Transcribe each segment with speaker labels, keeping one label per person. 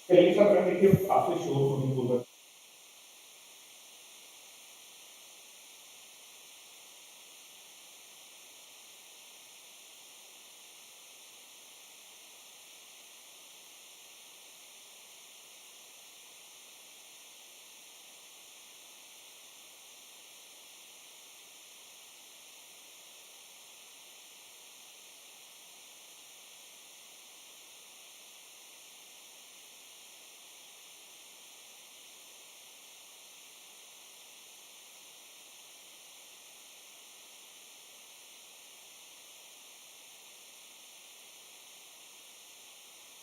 Speaker 1: चलिए सब कर देखिए आपसे शोर होने बोल रहा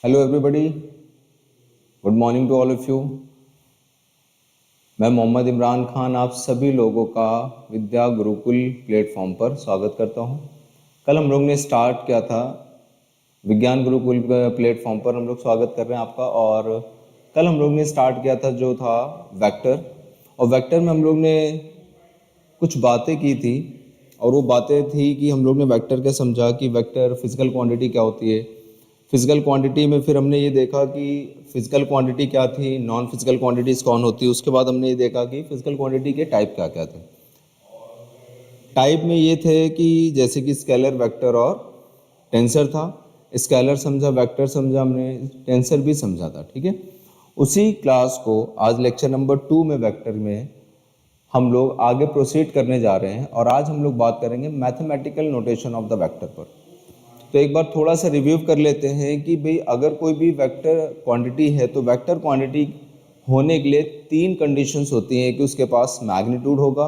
Speaker 2: hello everybody, good morning to all of you. मैं मोहम्मद इमरान खान आप सभी लोगों का विद्या गुरुकुल प्लेटफॉर्म पर स्वागत करता हूं। कल हम लोग ने स्टार्ट किया था विज्ञान गुरुकुल प्लेटफॉर्म पर, हम लोग स्वागत कर रहे हैं आपका। और कल हम लोग ने स्टार्ट किया था जो था वेक्टर, और वेक्टर में हम लोग ने कुछ बातें की थी। और वो बातें थी कि हम लोग ने वेक्टर का समझा कि वेक्टर फिजिकल क्वांटिटी क्या होती है। फिजिकल क्वांटिटी में फिर हमने ये देखा कि फिजिकल क्वांटिटी क्या थी, नॉन फिजिकल क्वांटिटीज़ कौन होती है। उसके बाद हमने ये देखा कि फिजिकल क्वांटिटी के टाइप क्या क्या थे। टाइप में ये थे कि जैसे कि स्केलर, वेक्टर और टेंसर था। स्केलर समझा, वेक्टर समझा हमने, टेंसर भी समझा था। ठीक है, उसी क्लास को आज लेक्चर नंबर 2 में वेक्टर में हम लोग आगे प्रोसीड करने जा रहे हैं। और आज हम लोग बात करेंगे mathematical notation of the vector पर। तो एक बार थोड़ा सा रिव्यू कर लेते हैं कि भाई अगर कोई भी वेक्टर क्वांटिटी है तो वेक्टर क्वांटिटी होने के लिए 3 कंडीशंस होती हैं कि उसके पास मैग्नीट्यूड होगा,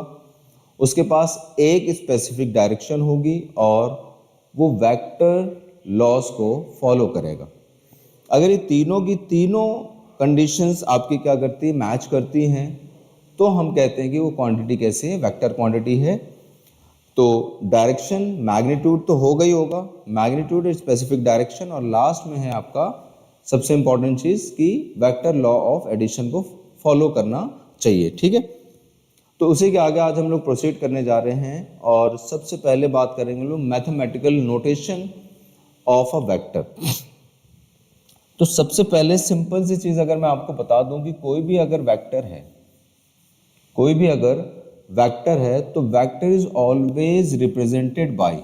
Speaker 2: उसके पास एक स्पेसिफिक डायरेक्शन होगी, और वो वेक्टर लॉस को फॉलो करेगा। अगर ये तीनों की तीनों कंडीशंस आपकी क्या करती है, मैच करती हैं, तो हम कहते हैं कि वो क्वांटिटी कैसी है, वेक्टर क्वांटिटी है। तो डायरेक्शन, मैग्नीट्यूड तो होगा ही होगा, मैग्नीट्यूड स्पेसिफिक डायरेक्शन, और लास्ट में है आपका सबसे इंपॉर्टेंट चीज कि वेक्टर लॉ ऑफ एडिशन को फॉलो करना चाहिए। ठीक है, तो उसी के आगे आज हम लोग प्रोसीड करने जा रहे हैं। और सबसे पहले बात करेंगे लोग mathematical notation of a vector. तो सबसे पहले सिंपल सी चीज अगर मैं आपको बता दूं कि कोई भी अगर वेक्टर है, कोई भी अगर वेक्टर है तो vector is always represented by,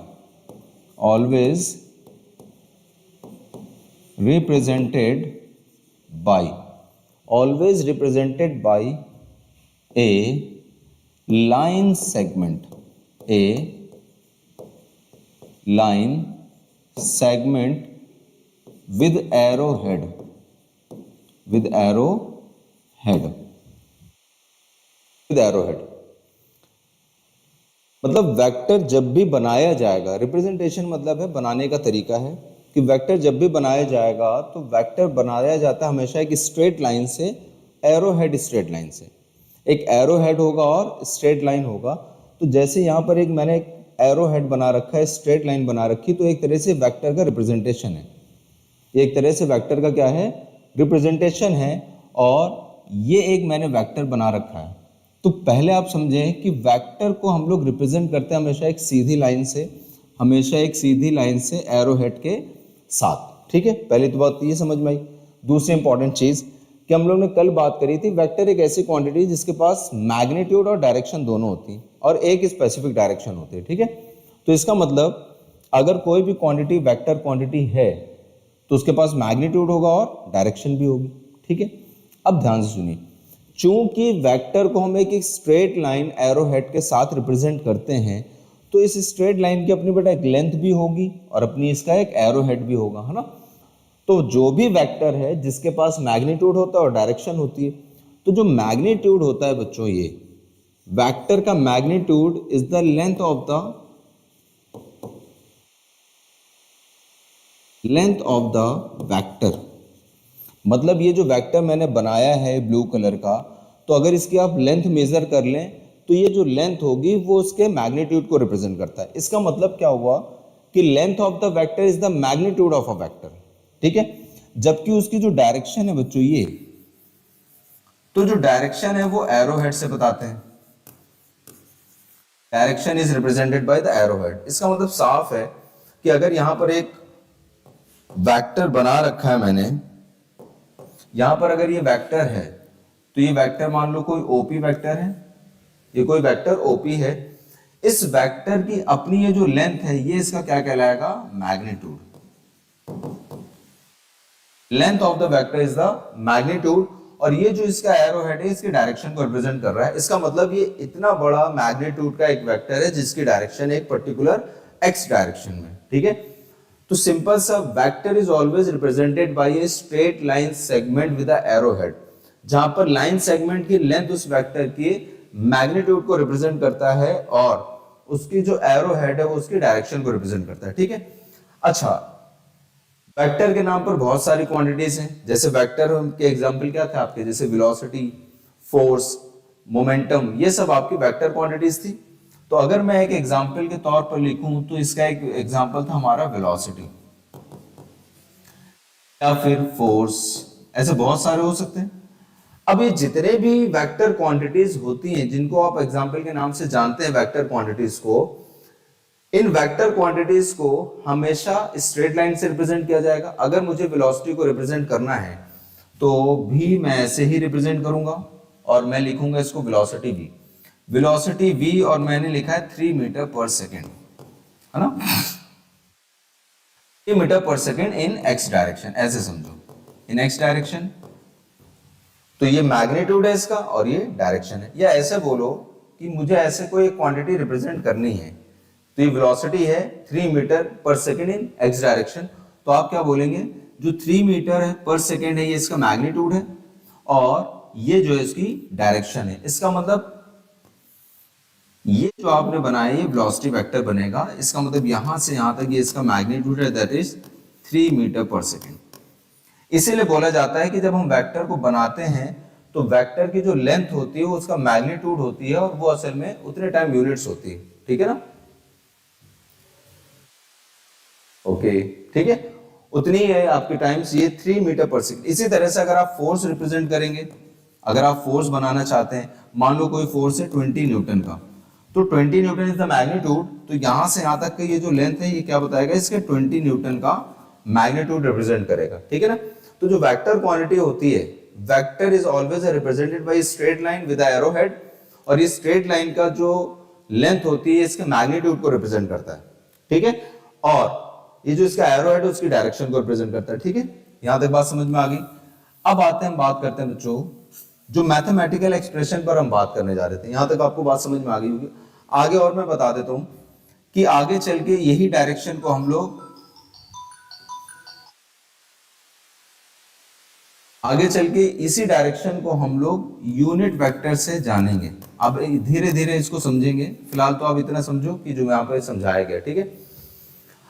Speaker 2: always represented by, always represented by a line segment, a line segment with arrowhead, with arrowhead, with arrowhead। मतलब वेक्टर जब भी बनाया जाएगा, रिप्रेजेंटेशन मतलब है बनाने का तरीका है, कि वेक्टर जब भी बनाया जाएगा तो वेक्टर बनाया जाता है हमेशा एक स्ट्रेट लाइन से, एरो हेड स्ट्रेट लाइन से। एक एरो हेड होगा और स्ट्रेट लाइन होगा। तो जैसे यहाँ पर एक मैंने एक एरो हेड बना रखा है, स्ट्रेट लाइन बना रखी, तो एक तरह से वेक्टर का रिप्रेजेंटेशन है। एक तरह से वेक्टर का क्या है, रिप्रेजेंटेशन है। और ये एक मैंने वेक्टर बना रखा है। तो पहले आप समझें कि वेक्टर को हम लोग रिप्रेजेंट करते हैं हमेशा एक सीधी लाइन से, हमेशा एक सीधी लाइन से एरो हेड के साथ। ठीक है, पहली तो बात ये समझ में आई। दूसरी इंपॉर्टेंट चीज कि हम लोग ने कल बात करी थी, वेक्टर एक ऐसी क्वांटिटी जिसके पास मैग्नीट्यूड और डायरेक्शन दोनों होती हैं और एक स्पेसिफिक डायरेक्शन होती है। ठीक है, तो इसका मतलब अगर कोई भी क्वांटिटी वेक्टर क्वांटिटी है तो उसके पास मैग्नीट्यूड होगा और डायरेक्शन भी होगी। ठीक है, अब ध्यान से सुनिए, चूंकि वेक्टर को हम एक स्ट्रेट लाइन एरो हेड के साथ रिप्रेजेंट करते हैं, तो इस स्ट्रेट लाइन की अपनी बेटा एक लेंथ भी होगी और अपनी इसका एक एरो हेड भी होगा, है ना। तो जो भी वेक्टर है जिसके पास मैग्नीट्यूड होता है और डायरेक्शन होती है, तो जो मैग्नीट्यूड होता है बच्चों, ये वेक्टर का magnitude is the length of the, length of the vector. मतलब ये जो वेक्टर मैंने बनाया है ब्लू कलर का, तो अगर इसकी आप लेंथ मेजर कर लें तो ये जो लेंथ होगी वो उसके मैग्नीट्यूड को रिप्रेजेंट करता है। इसका मतलब क्या हुआ कि length of the vector is the magnitude of a vector. ठीक है, जबकि उसकी जो डायरेक्शन है बच्चों ये, तो जो डायरेक्शन है वो एरो हेड से बताते हैं। Direction is represented by the arrow head. इसका मतलब साफ है कि अगर यहां पर एक वेक्टर बना रखा है मैंने, यहां पर अगर ये वेक्टर है तो ये वेक्टर मान लो कोई ओपी वेक्टर है, ये कोई वेक्टर ओपी है। इस वेक्टर की अपनी ये जो लेंथ है ये इसका क्या कहलाएगा, magnitude. Length of the vector is the magnitude, और ये जो इसका एरो हेड है इसकी डायरेक्शन को रिप्रेजेंट कर रहा है। इसका मतलब ये इतना बड़ा मैग्नीट्यूड का एक वेक्टर है जिसकी डायरेक्शन एक पर्टिकुलर एक्स डायरेक्शन में, ठीक है। तो सिंपल सा vector is always represented by a straight line segment with a arrow head, जहां पर लाइन सेगमेंट की लेंथ उस वेक्टर की मैग्नीट्यूड को रिप्रेजेंट करता है और उसकी जो एरो हेड है वो उसकी डायरेक्शन को रिप्रेजेंट करता है, ठीक है। अच्छा, वेक्टर के नाम पर बहुत सारी क्वांटिटीज हैं, जैसे वेक्टर के एग्जांपल क्या थे आपके, जैसे वेलोसिटी, फोर्स, मोमेंटम, ये सब आपकी वेक्टर क्वांटिटीज थी। तो अगर मैं एक एग्जांपल के तौर पर लिखूं तो इसका एक एग्जांपल था हमारा वेलोसिटी या फिर फोर्स, ऐसे बहुत सारे हो सकते हैं। अब ये जितने भी वेक्टर क्वांटिटीज होती हैं जिनको आप एग्जांपल के नाम से जानते हैं वेक्टर क्वांटिटीज को, इन वेक्टर क्वांटिटीज को हमेशा स्ट्रेट लाइन से रिप्रेजेंट किया जाएगा। अगर मुझे वेलोसिटी को रिप्रेजेंट करना है तो भी मैं ऐसे ही रिप्रेजेंट करूंगा और मैं लिखूंगा इसको वेलोसिटी v। वेलोसिटी v और मैंने लिखा है 3 मीटर पर सेकेंड, है ना, 3 मीटर पर सेकेंड इन x डायरेक्शन, ऐसे समझो, इन x डायरेक्शन। तो ये मैग्नीट्यूड है इसका और ये डायरेक्शन है। या ऐसे बोलो कि मुझे ऐसे कोई क्वांटिटी रिप्रेजेंट करनी है, तो ये वेलोसिटी है 3 मीटर पर सेकेंड इन x डायरेक्शन, तो आप क्या बोलेंगे, जो 3 मीटर है पर सेकेंड है ये इसका मैग्नीट्यूड है और ये जो है इसकी डायरेक्शन है। इसका मतलब ये जो आपने बनाया ये वेलोसिटी वेक्टर बनेगा, इसका मतलब यहां से यहां तक ये इसका मैग्नीट्यूड है, that is 3 metre per second. इसीलिए बोला जाता है कि जब हम वेक्टर को बनाते हैं तो वेक्टर की जो लेंथ होती है वो उसका मैग्नीट्यूड होती है और वो असल में उतने टाइम यूनिट्स होती है, ठीक है ना, ओके, ठीक है, उतनी है आपके टाइम्स ये 3 मीटर पर सेकेंड। इसी तरह से अगर आप फोर्स रिप्रेजेंट करेंगे, अगर आप फोर्स बनाना चाहते हैं, मान लो कोई फोर्स है 20 न्यूटन का, तो 20 न्यूटन इज द मैग्नीट्यूड, तो यहां से यहां तक का ये जो लेंथ है ये क्या बताएगा, इसके 20 न्यूटन का मैग्नीट्यूड रिप्रेजेंट करेगा, ठीक है ना। तो जो वेक्टर क्वांटिटी होती है, vector is always represented by straight line with arrow head, और ये स्ट्रेट लाइन का जो लेंथ होती है इसके मैग्नीट्यूड को रिप्रेजेंट करता है, ठीक है, और ये जो इसका एरो हेड है उसकी डायरेक्शन को रिप्रेजेंट करता है, ठीक है। यहां तक बात समझ में आ गई। अब आते हैं, बात करते हैं बच्चों जो मैथमेटिकल एक्सप्रेशन पर हम बात करने जा रहे थे, यहां तक आपको बात समझ में आ गई होगी। आगे और मैं बता देता हूं कि आगे चल के यही डायरेक्शन को हम लोग आगे चल के इसी डायरेक्शन को हम लोग यूनिट वेक्टर से जानेंगे। अब धीरे धीरे इसको समझेंगे, फिलहाल तो आप इतना समझो कि जो यहाँ पे समझाया गया, ठीक है।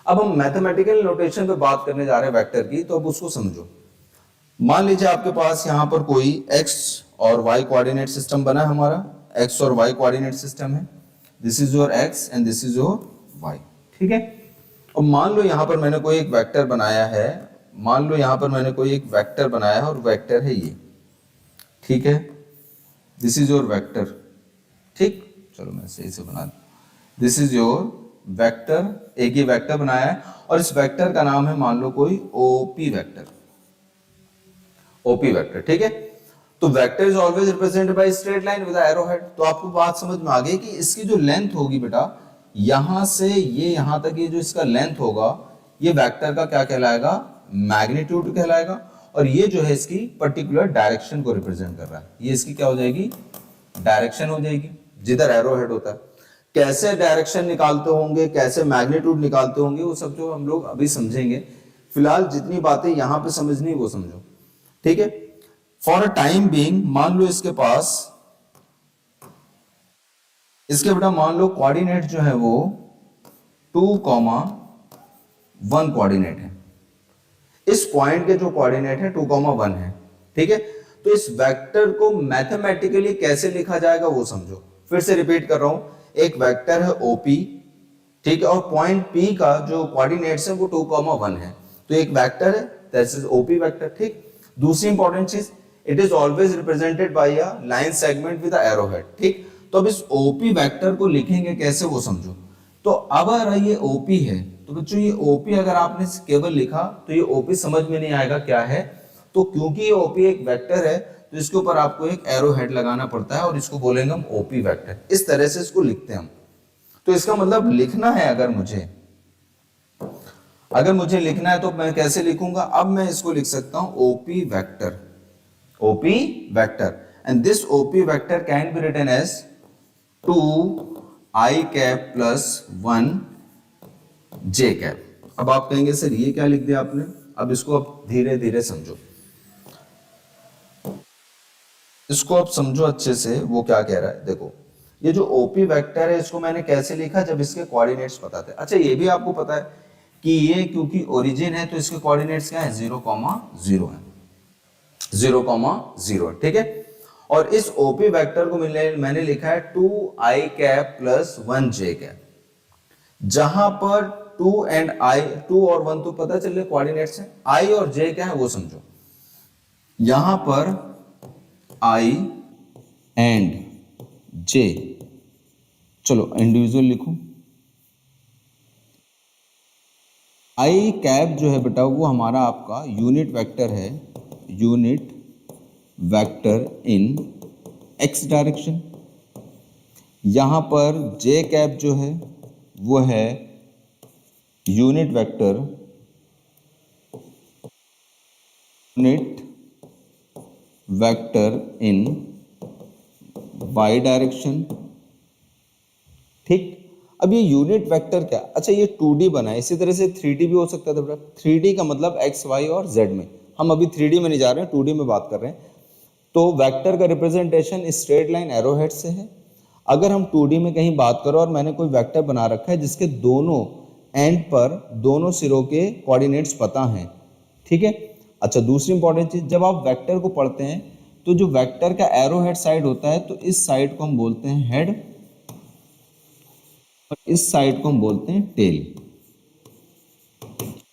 Speaker 2: अब हम मैथमेटिकल नोटेशन पे बात करने जा रहे हैं वेक्टर की, तो अब उसको समझो। मान लीजिए आपके पास यहाँ पर कोई x और y कोऑर्डिनेट सिस्टम बना है, हमारा x और y कोऑर्डिनेट सिस्टम है, this is your x and this is your y, ठीक है। और मान लो यहाँ पर मैंने कोई एक वेक्टर बनाया है, मान लो यहाँ पर मैंने कोई एक वेक्टर बनाया है और वेक्टर है ये, ठीक है, दिस इज योर वेक्टर, ठीक, चलो मैं सही से बना दूं, दिस इज योर वेक्टर, एक ही वेक्टर बनाया है और इस वेक्टर का नाम है मान लो कोई ओपी वेक्टर, ओपी वेक्टर, ठीक है। तो vector is always represented by straight line with arrow head. तो आपको बात समझ में आ गई कि इसकी जो लेंथ होगी बेटा, यहां से ये यहां तक ये जो इसका लेंथ होगा ये वेक्टर का क्या कहलाएगा, मैग्नीट्यूड कहलाएगा, और ये जो है इसकी पर्टिकुलर डायरेक्शन को रिप्रेजेंट कर रहा है, ये इसकी क्या हो जाएगी, डायरेक्शन हो जाएगी, जिधर एरो हेड होता है। कैसे डायरेक्शन निकालते होंगे, कैसे मैग्नीट्यूड निकालते होंगे, वो सब जो हम लोग अभी समझेंगे। फिलहाल जितनी बातें यहां पे समझनी वो समझो, ठीक है। फॉर अ टाइम बीइंग मान लो इसके पास, इसके बेटा मान लो कोऑर्डिनेट जो है वो 2,1 कोऑर्डिनेट है, इस पॉइंट के जो कोऑर्डिनेट है 2,1 है, ठीक है। तो इस वेक्टर को मैथमेटिकली कैसे लिखा जाएगा वो समझो। फिर से रिपीट कर रहा हूं, एक वेक्टर है OP, ठीक है, और पॉइंट P का जो कोऑर्डिनेट्स है वो 2,1 है, तो एक वेक्टर है, दैट इज OP वेक्टर, ठीक। दूसरी इंपॉर्टेंट चीज, it is always represented by a line segment with arrow head, ठीक। तो अब इस OP वेक्टर को लिखेंगे कैसे वो समझो। तो अब अगर ये OP है तो बच्चों ये OP अगर आपने केवल लिखा तो ये OP समझ में नहीं आएगा क्या है, तो क्योंकि ये ओपी एक वेक्टर है तो इसके ऊपर आपको एक एरो हेड लगाना पड़ता है और इसको बोलेंगे हम ओपी वेक्टर। इस तरह से इसको लिखते हैं हम। तो इसका मतलब लिखना है, अगर मुझे लिखना है तो मैं कैसे लिखूंगा? अब मैं इसको लिख सकता हूं OP vector and this OP vector can be written as 2i cap plus 1 j cap. अब आप कहेंगे सर ये क्या लिख दिया आपने? अब इसको अब धीरे धीरे समझो, इसको अब समझो अच्छे से वो क्या कह रहा है। देखो ये जो ओपी वेक्टर है इसको मैंने कैसे लिखा, जब इसके कोऑर्डिनेट्स पता थे। अच्छा ये भी आपको पता है कि ये क्योंकि ओरिजिन है तो इसके कोऑर्डिनेट्स क्या है? 0,0 है, 0,0, ठीक है। और इस ओपी वेक्टर को मैंने लिखा है 2i cap plus 1 j cap, जहां पर 2 और 1 तो पता चल रहा है कोऑर्डिनेट्स है, i और j क्या है वो समझो। यहां पर i एंड j, चलो इंडिविजुअल लिखो। i कैप जो है बेटा वो हमारा आपका यूनिट वेक्टर है, यूनिट वेक्टर इन x डायरेक्शन। यहां पर j कैप जो है वो है यूनिट वेक्टर इन y डायरेक्शन, ठीक। अब ये यूनिट वेक्टर क्या? अच्छा ये 2D बना है, इसी तरह से 3D भी हो सकता था बेटा। 3D का मतलब x, y और z में, हम अभी 3D में नहीं जा रहे हैं, 2D में बात कर रहे हैं। तो वेक्टर का representation straight line arrow head से है। अगर हम 2D में कहीं बात करो और मैंने कोई वेक्टर बना रखा है जिसके दोनों एंड पर दोनों सिरों के कोऑर्डिनेट्स पता हैं, ठीक है। अच्छा दूसरी इंपॉर्टेंट चीज, जब आप वेक्टर को पढ़ते हैं तो जो वेक्टर का एरो हेड साइड होता है तो इस साइड को हम बोलते हैं हेड और इस साइड को हम बोलते हैं टेल,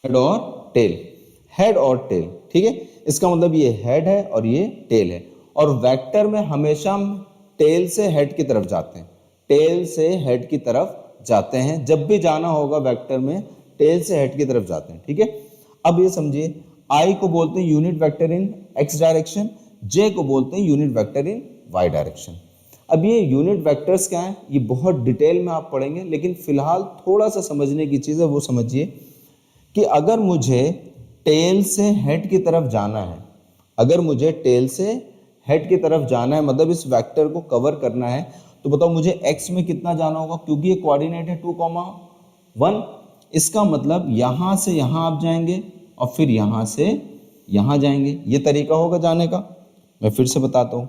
Speaker 2: हेड और टेल, ठीक है। इसका मतलब ये हेड है और ये टेल है। और वेक्टर में हमेशा हम टेल से हेड की तरफ जाते हैं, टेल से हेड की तरफ जाते हैं। जब भी जाना होगा वेक्टर में टेल से हेड की तरफ जाते हैं, ठीक है। अब ये समझिए, आई को बोलते हैं यूनिट वेक्टर इन एक्स डायरेक्शन, जे को बोलते हैं यूनिट वेक्टर इन वाई डायरेक्शन। अब ये यूनिट वेक्टर्स क्या हैं ये बहुत डिटेल में आप पढ़ेंगे, लेकिन फिलहाल थोड़ा सा समझने की चीज़ है वो समझिए कि अगर मुझे टेल से हेड की तरफ जाना है, अगर मुझे टेल से हेड की तरफ जाना है मतलब इस वेक्टर को कवर करना है, तो बताओ मुझे एक्स में कितना जाना होगा, क्योंकि ये कोऑर्डिनेट है 2,1। इसका मतलब यहाँ से यहाँ आप जाएंगे और फिर यहाँ से यहाँ जाएंगे, ये तरीका होगा जाने का। मैं फिर से बताता हूँ,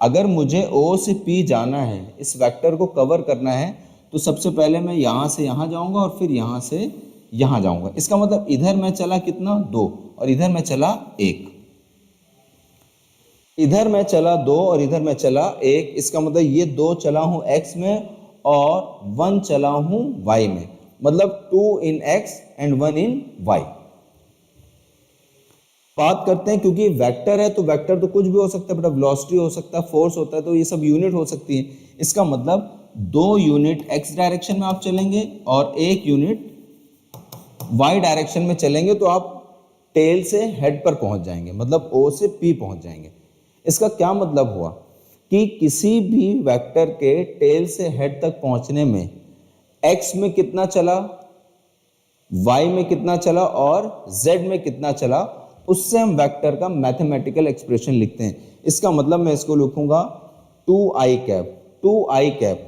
Speaker 2: अगर मुझे O से P जाना है, इस वेक्टर को कवर करना है, तो सबसे पहले मैं यहाँ से यहाँ जाऊँगा और फिर यहाँ से यहाँ जाऊँगा। इसका मतलब इधर मैं चला कितना 2 और इधर मैं चला 1, इधर मैं चला 2 और इधर मैं चला 1। इसका मतलब ये 2 चला हूँ x में और 1 चला हूँ y में, मतलब 2 इन x एंड 1 इन y। बात करते हैं, क्योंकि वेक्टर है तो वेक्टर तो कुछ भी हो सकता है बेटा, वेलोसिटी हो सकता है, फोर्स होता है, तो ये सब यूनिट हो सकती है। इसका मतलब 2 यूनिट x डायरेक्शन में आप चलेंगे और 1 यूनिट y डायरेक्शन में चलेंगे, तो आप टेल से हेड पर पहुंच जाएंगे, मतलब O से P पहुंच जाएंगे। इसका क्या मतलब हुआ कि किसी भी वेक्टर के टेल से हेड तक पहुंचने में x में कितना चला, y में कितना चला और z में कितना चला, उससे हम वेक्टर का मैथमेटिकल एक्सप्रेशन लिखते हैं। इसका मतलब मैं इसको लिखूंगा 2i cap, 2i cap,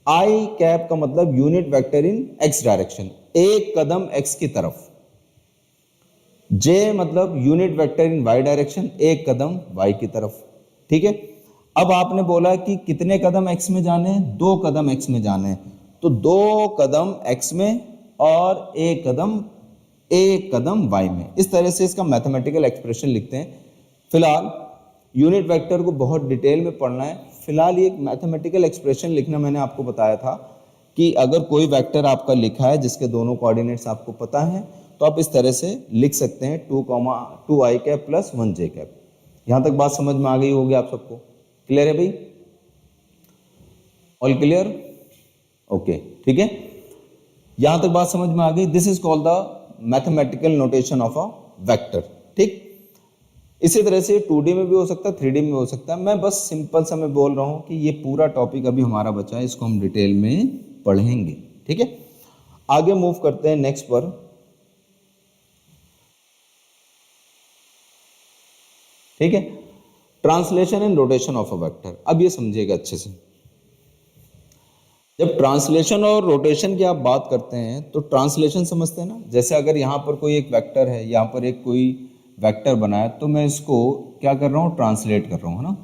Speaker 2: i cap का मतलब यूनिट वेक्टर इन x डायरेक्शन, एक कदम x की तरफ, j मतलब यूनिट वेक्टर इन y डायरेक्शन, एक कदम y की तरफ, ठीक है। अब आपने बोला कि कितने कदम x में जाने हैं, 2 कदम x में जाने हैं, तो 2 कदम x में और एक कदम y में। इस तरह से इसका मैथमेटिकल एक्सप्रेशन लिखते हैं। फिलहाल यूनिट वेक्टर को बहुत डिटेल में पढ़ना है। फिलहाल ये एक मैथमेटिकल एक्सप्रेशन लिखना मैंने आपको बताया था कि अगर कोई वेक्टर आपका लिखा है जिसके दोनों कोऑर्डिनेट्स आपको पता हैं, तो आप इस तरह से लिख सकते हैं 2i cap plus 1 j cap. यहां तक बात समझ में आ गई होगी आप सबको? क्लियर है भाई? All clear? ओके, ठीक है, यहां तक बात समझ में आ गई। This is called the mathematical notation of a vector, ठीक। इसी तरह से 2D में भी हो सकता है, 3D में भी हो सकता है। मैं बस सिंपल सा मैं बोल रहा हूँ कि ये पूरा टॉपिक अभी हमारा बचा है, इसको हम डिटेल में पढ़ेंगे। ठीक है, आगे मूव करते हैं नेक्स्ट पर। ठीक है, translation and rotation of a vector. अब ये समझिएगा अच्छे से, जब ट्रांसलेशन और रोटेशन की आप बात करते हैं तो ट्रांसलेशन समझते हैं ना, जैसे अगर यहाँ पर कोई एक वेक्टर है, यहाँ पर एक कोई वेक्टर बना है, तो मैं इसको क्या कर रहा हूँ, ट्रांसलेट कर रहा हूँ, है ना।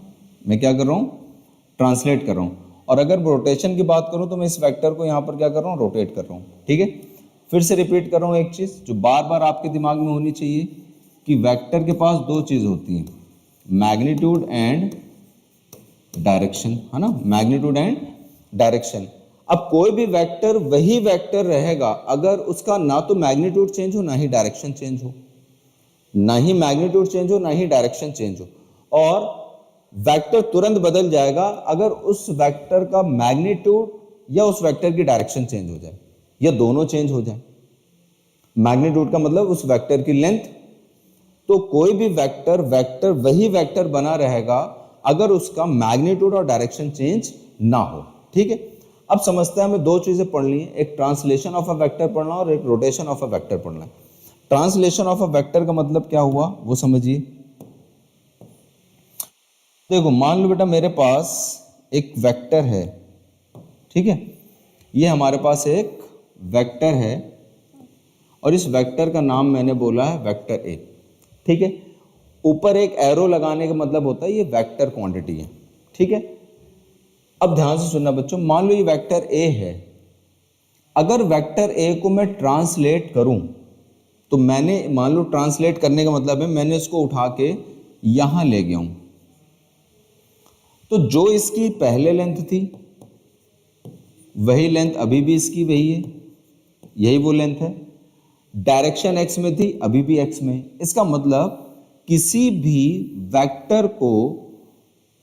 Speaker 2: मैं क्या कर रहा हूँ, ट्रांसलेट कर रहा हूँ। और अगर रोटेशन की बात करूँ तो मैं इस वेक्टर को यहाँ पर क्या कर रहा हूँ, रोटेट कर रहा हूँ। ठीक है, फिर से रिपीट कर रहा हूँ एक चीज़ जो बार बार आपके दिमाग में होनी चाहिए कि वेक्टर के पास दो चीज़ होती हैं, मैग्नीट्यूड एंड डायरेक्शन, है ना, मैग्नीट्यूड एंड डायरेक्शन। अब कोई भी वेक्टर वही वेक्टर रहेगा अगर उसका ना तो मैग्नीट्यूड चेंज हो ना ही डायरेक्शन चेंज हो, ना ही मैग्नीट्यूड चेंज हो ना ही डायरेक्शन चेंज हो। और वेक्टर तुरंत बदल जाएगा अगर उस वेक्टर का मैग्नीट्यूड या उस वेक्टर की डायरेक्शन चेंज हो जाए या दोनों चेंज हो जाए। मैग्नीट्यूड का मतलब उस वेक्टर की लेंथ। तो कोई भी वेक्टर वेक्टर वही वेक्टर बना रहेगा अगर उसका मैग्नीट्यूड और डायरेक्शन चेंज ना हो। ठीक है, अब समझते हैं, हमें दो चीजें पढ़नी है, एक ट्रांसलेशन ऑफ अ वेक्टर पढ़ना और एक रोटेशन ऑफ अ वेक्टर पढ़ना है। ट्रांसलेशन ऑफ अ वेक्टर का मतलब क्या हुआ वो समझिए। देखो मान लो बेटा मेरे पास एक वेक्टर है, ठीक है, ये हमारे पास एक वेक्टर है और इस वेक्टर का नाम मैंने बोला है वेक्टर ए। ठीक है, ऊपर एक एरो लगाने का मतलब होता है ये वेक्टर क्वांटिटी है। ठीक है, अब ध्यान से सुनना बच्चों, मान लो ये वेक्टर ए है, अगर वेक्टर ए को मैं ट्रांसलेट करूं तो मैंने मान लो ट्रांसलेट करने का मतलब है मैंने इसको उठा के यहां ले गया हूं, तो जो इसकी पहले लेंथ थी वही लेंथ अभी भी इसकी वही है, यही वो लेंथ है। डायरेक्शन एक्स में थी अभी भी एक्स में। इसका मतलब किसी भी वेक्टर को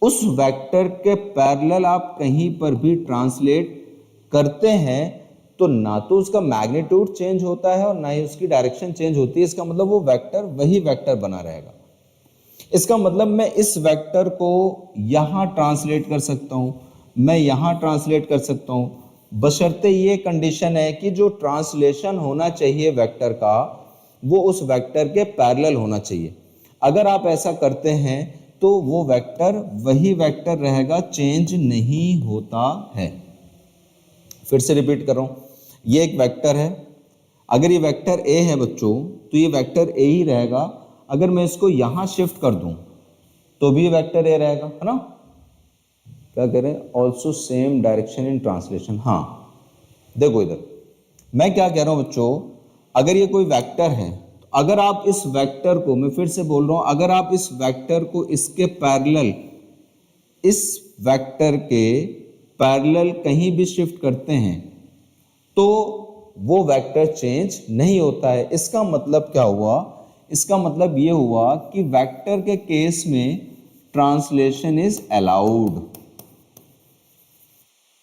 Speaker 2: उस वेक्टर के पैरेलल आप कहीं पर भी ट्रांसलेट करते हैं तो ना तो उसका मैग्नीट्यूड चेंज होता है और ना ही उसकी डायरेक्शन चेंज होती है। इसका मतलब वो वेक्टर वही वेक्टर बना रहेगा। इसका मतलब मैं इस वेक्टर को यहां ट्रांसलेट कर सकता हूं, मैं यहां ट्रांसलेट कर सकता हूं, बशर्ते ये कंडीशन है कि जो ट्रांसलेशन होना चाहिए वेक्टर का वो उस वेक्टर के पैरेलल होना चाहिए। अगर आप ऐसा करते हैं तो वो वेक्टर वही वेक्टर रहेगा, चेंज नहीं होता है। फिर से रिपीट कर रहा हूं, ये एक वेक्टर है, अगर ये वेक्टर ए है बच्चों तो ये वेक्टर ए ही रहेगा। अगर मैं इसको यहां शिफ्ट कर दूं तो भी वेक्टर ए रहेगा, है ना। क्या कह रहे हैं, also same direction in translation. हाँ देखो इधर मैं क्या कह रहा हूं बच्चों, अगर ये कोई वेक्टर है तो अगर आप इस वेक्टर को, मैं फिर से बोल रहा हूं, अगर आप इस वेक्टर को इसके पैरेलल, इस वेक्टर के पैरेलल कहीं भी शिफ्ट करते हैं तो वो वेक्टर चेंज नहीं होता है। इसका मतलब क्या हुआ, इसका मतलब ये हुआ कि वेक्टर के केस में ट्रांसलेशन इज अलाउड,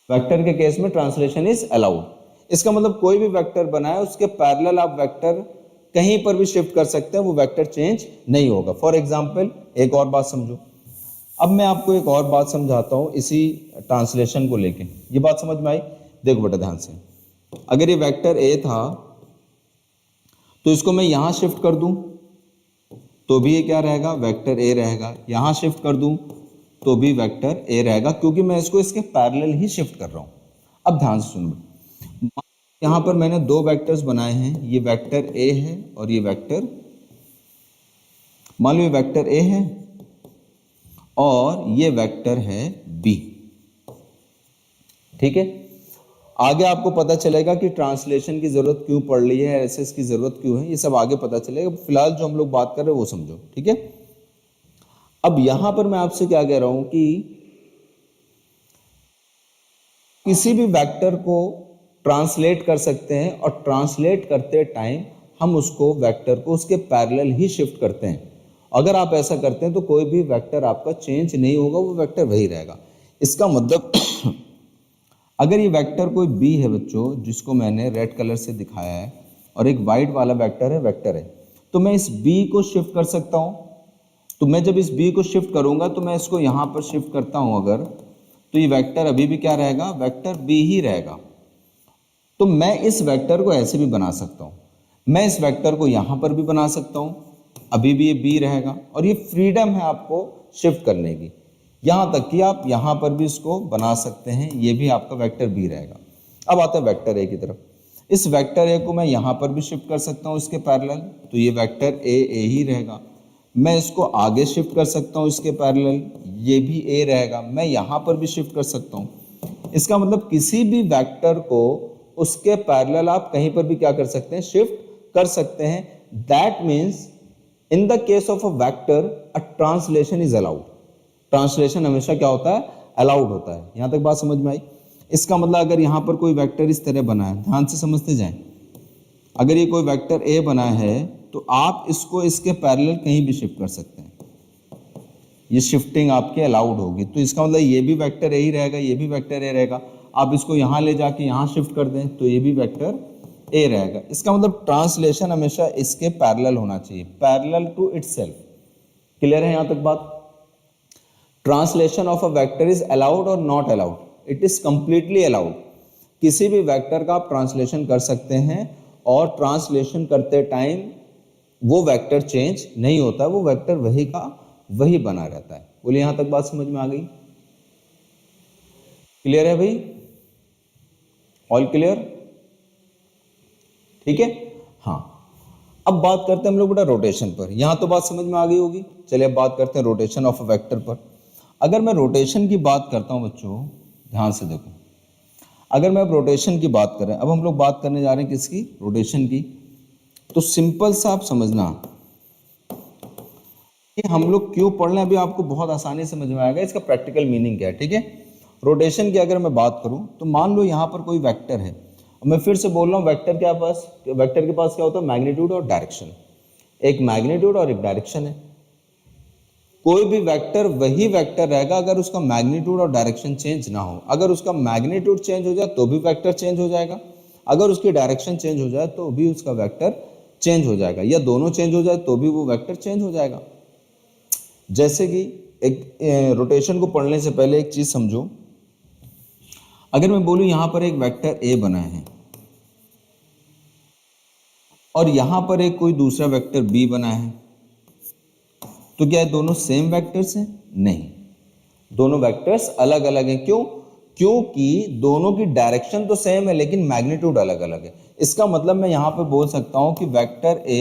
Speaker 2: वेक्टर के केस में ट्रांसलेशन इज अलाउड। इसका मतलब कोई भी वेक्टर बनाए उसके पैरेलल आप वेक्टर कहीं पर भी शिफ्ट कर सकते हैं, वो वेक्टर चेंज नहीं होगा। फॉर एग्जांपल एक और बात समझो, अब मैं आपको एक और बात समझाता हूं इसी ट्रांसलेशन को लेके, ये बात समझ में आई। देखो बेटा ध्यान से, अगर ये वेक्टर ए था तो इसको मैं यहां शिफ्ट कर दूं तो भी ये क्या रहेगा, वेक्टर ए रहेगा। यहां शिफ्ट कर दूं तो भी वेक्टर ए रहेगा, क्योंकि मैं इसको इसके पैरेलल ही शिफ्ट कर रहा हूं। अब ध्यान से सुनो, यहां पर मैंने दो वेक्टर्स बनाए हैं, ये वेक्टर ए है और ये वेक्टर, मान लो ये वेक्टर ए है और ये वेक्टर है बी। ठीक है, आगे आपको पता चलेगा कि ट्रांसलेशन की जरूरत क्यों पड़ रही है, एसएस की जरूरत क्यों है, ये सब आगे पता चलेगा। फिलहाल जो हम लोग बात कर रहे हैं वो समझो। ठीक है, अब यहां पर मैं आपसे क्या कह रहा हूं कि किसी भी वेक्टर को ट्रांसलेट कर सकते हैं और ट्रांसलेट करते टाइम हम उसको वेक्टर को उसके पैरेलल ही शिफ्ट करते हैं। अगर आप ऐसा करते हैं तो कोई भी वेक्टर आपका चेंज नहीं होगा, वो वेक्टर वही रहेगा। इसका मतलब अगर ये वेक्टर कोई बी है बच्चों, जिसको मैंने रेड कलर से दिखाया है, और एक वाइट वाला वेक्टर है, वेक्टर है, तो मैं इस बी को शिफ्ट कर सकता हूं। तो मैं जब इस बी को शिफ्ट करूंगा तो मैं इसको यहां पर शिफ्ट करता हूं अगर, तो ये वेक्टर अभी भी क्या रहेगा, वेक्टर बी ही रहेगा। तो मैं इस वेक्टर को ऐसे भी बना सकता हूं, मैं इस वेक्टर को यहां पर भी बना सकता हूं, अभी भी ये बी रहेगा, और ये फ्रीडम है आपको शिफ्ट करने की, यहां तक कि आप यहां पर भी इसको बना सकते हैं, ये भी आपका वेक्टर बी रहेगा। अब आते हैं वेक्टर ए की तरफ। इस वेक्टर ए को मैं यहां पर भी शिफ्ट कर सकता हूं इसके पैरेलल, तो ये वेक्टर ए ही रहेगा। मैं इसको आगे शिफ्ट कर सकता हूं इसके पैरेलल, ये भी ए रहेगा। मैं यहां पर भी शिफ्ट कर सकता हूं। इसका मतलब किसी भी वेक्टर को उसके पैरेलल आप कहीं पर भी क्या कर सकते हैं, शिफ्ट कर सकते हैं। That means in the case of a vector a translation is allowed. Translation हमेशा क्या होता है, अलाउड होता है। यहां तक बात समझ में आई। इसका मतलब अगर यहां पर कोई वेक्टर इस तरह बना है, ध्यान से समझते जाएं, अगर ये कोई वेक्टर ए बना है तो आप इसको इसके पैरेलल कहीं भी शिफ्ट कर सकते हैं, ये शिफ्टिंग आपकी अलाउड होगी। तो इसका मतलब ये भी वेक्टर ए ही रहेगा, ये भी वेक्टर ए रहेगा। आप इसको यहां ले जाके यहां शिफ्ट कर दें तो ये भी वेक्टर ए रहेगा। इसका मतलब ट्रांसलेशन हमेशा इसके पैरेलल होना चाहिए, पैरेलल टू इटसेल्फ। क्लियर है यहां तक बात? Translation of a vector is allowed और not allowed? It is completely allowed. किसी भी वेक्टर का आप ट्रांसलेशन कर सकते हैं और ट्रांसलेशन करते टाइम वो वेक्टर चेंज नहीं होता, वो वेक्टर वही का वही बना रहता है। बोलिए यहां तक बात समझ में आ गई? क्लियर है भाई? All clear? ठीक है। हाँ, अब बात करते हैं हम लोग बेटा रोटेशन पर। यहां तो बात समझ में आ गई होगी। चलिए अब बात करते हैं रोटेशन ऑफ अ वेक्टर पर। अगर मैं रोटेशन की बात करता हूं बच्चों, ध्यान से देखो, अगर मैं अब रोटेशन की बात करें, अब हम लोग बात करने जा रहे हैं किसकी, रोटेशन की। तो सिंपल सा आप समझना कि हम लोग क्यों पढ़ रहे हैं, अभी आपको बहुत आसानी समझ में आएगा इसका प्रैक्टिकल मीनिंग क्या है। ठीक है, रोटेशन की अगर मैं बात करूं तो मान लो यहां पर कोई वेक्टर है। मैं फिर से बोल रहा हूं, वेक्टर के पास क्या होता है, मैग्नीट्यूड और डायरेक्शन। एक मैग्नीट्यूड और एक डायरेक्शन है। कोई भी वेक्टर वही वेक्टर रहेगा अगर उसका मैग्नीट्यूड और डायरेक्शन चेंज ना हो। अगर उसका मैग्नीट्यूड चेंज हो जाए तो भी वेक्टर चेंज हो जाएगा, अगर उसकी डायरेक्शन चेंज हो जाए तो भी उसका वेक्टर चेंज हो जाएगा, या दोनों चेंज हो जाए तो भी वो वेक्टर चेंज हो जाएगा। जैसे कि एक रोटेशन को पढ़ने से पहले एक चीज समझो। अगर मैं बोलूं यहां पर एक वेक्टर ए बना है और यहां पर एक कोई दूसरा वेक्टर बी बना है, तो क्या दोनों सेम वेक्टर्स हैं? नहीं, दोनों वेक्टर्स अलग अलग हैं। क्यों? क्योंकि दोनों की डायरेक्शन तो सेम है लेकिन मैग्नीट्यूड अलग अलग है। इसका मतलब मैं यहां पे बोल सकता हूं कि vector A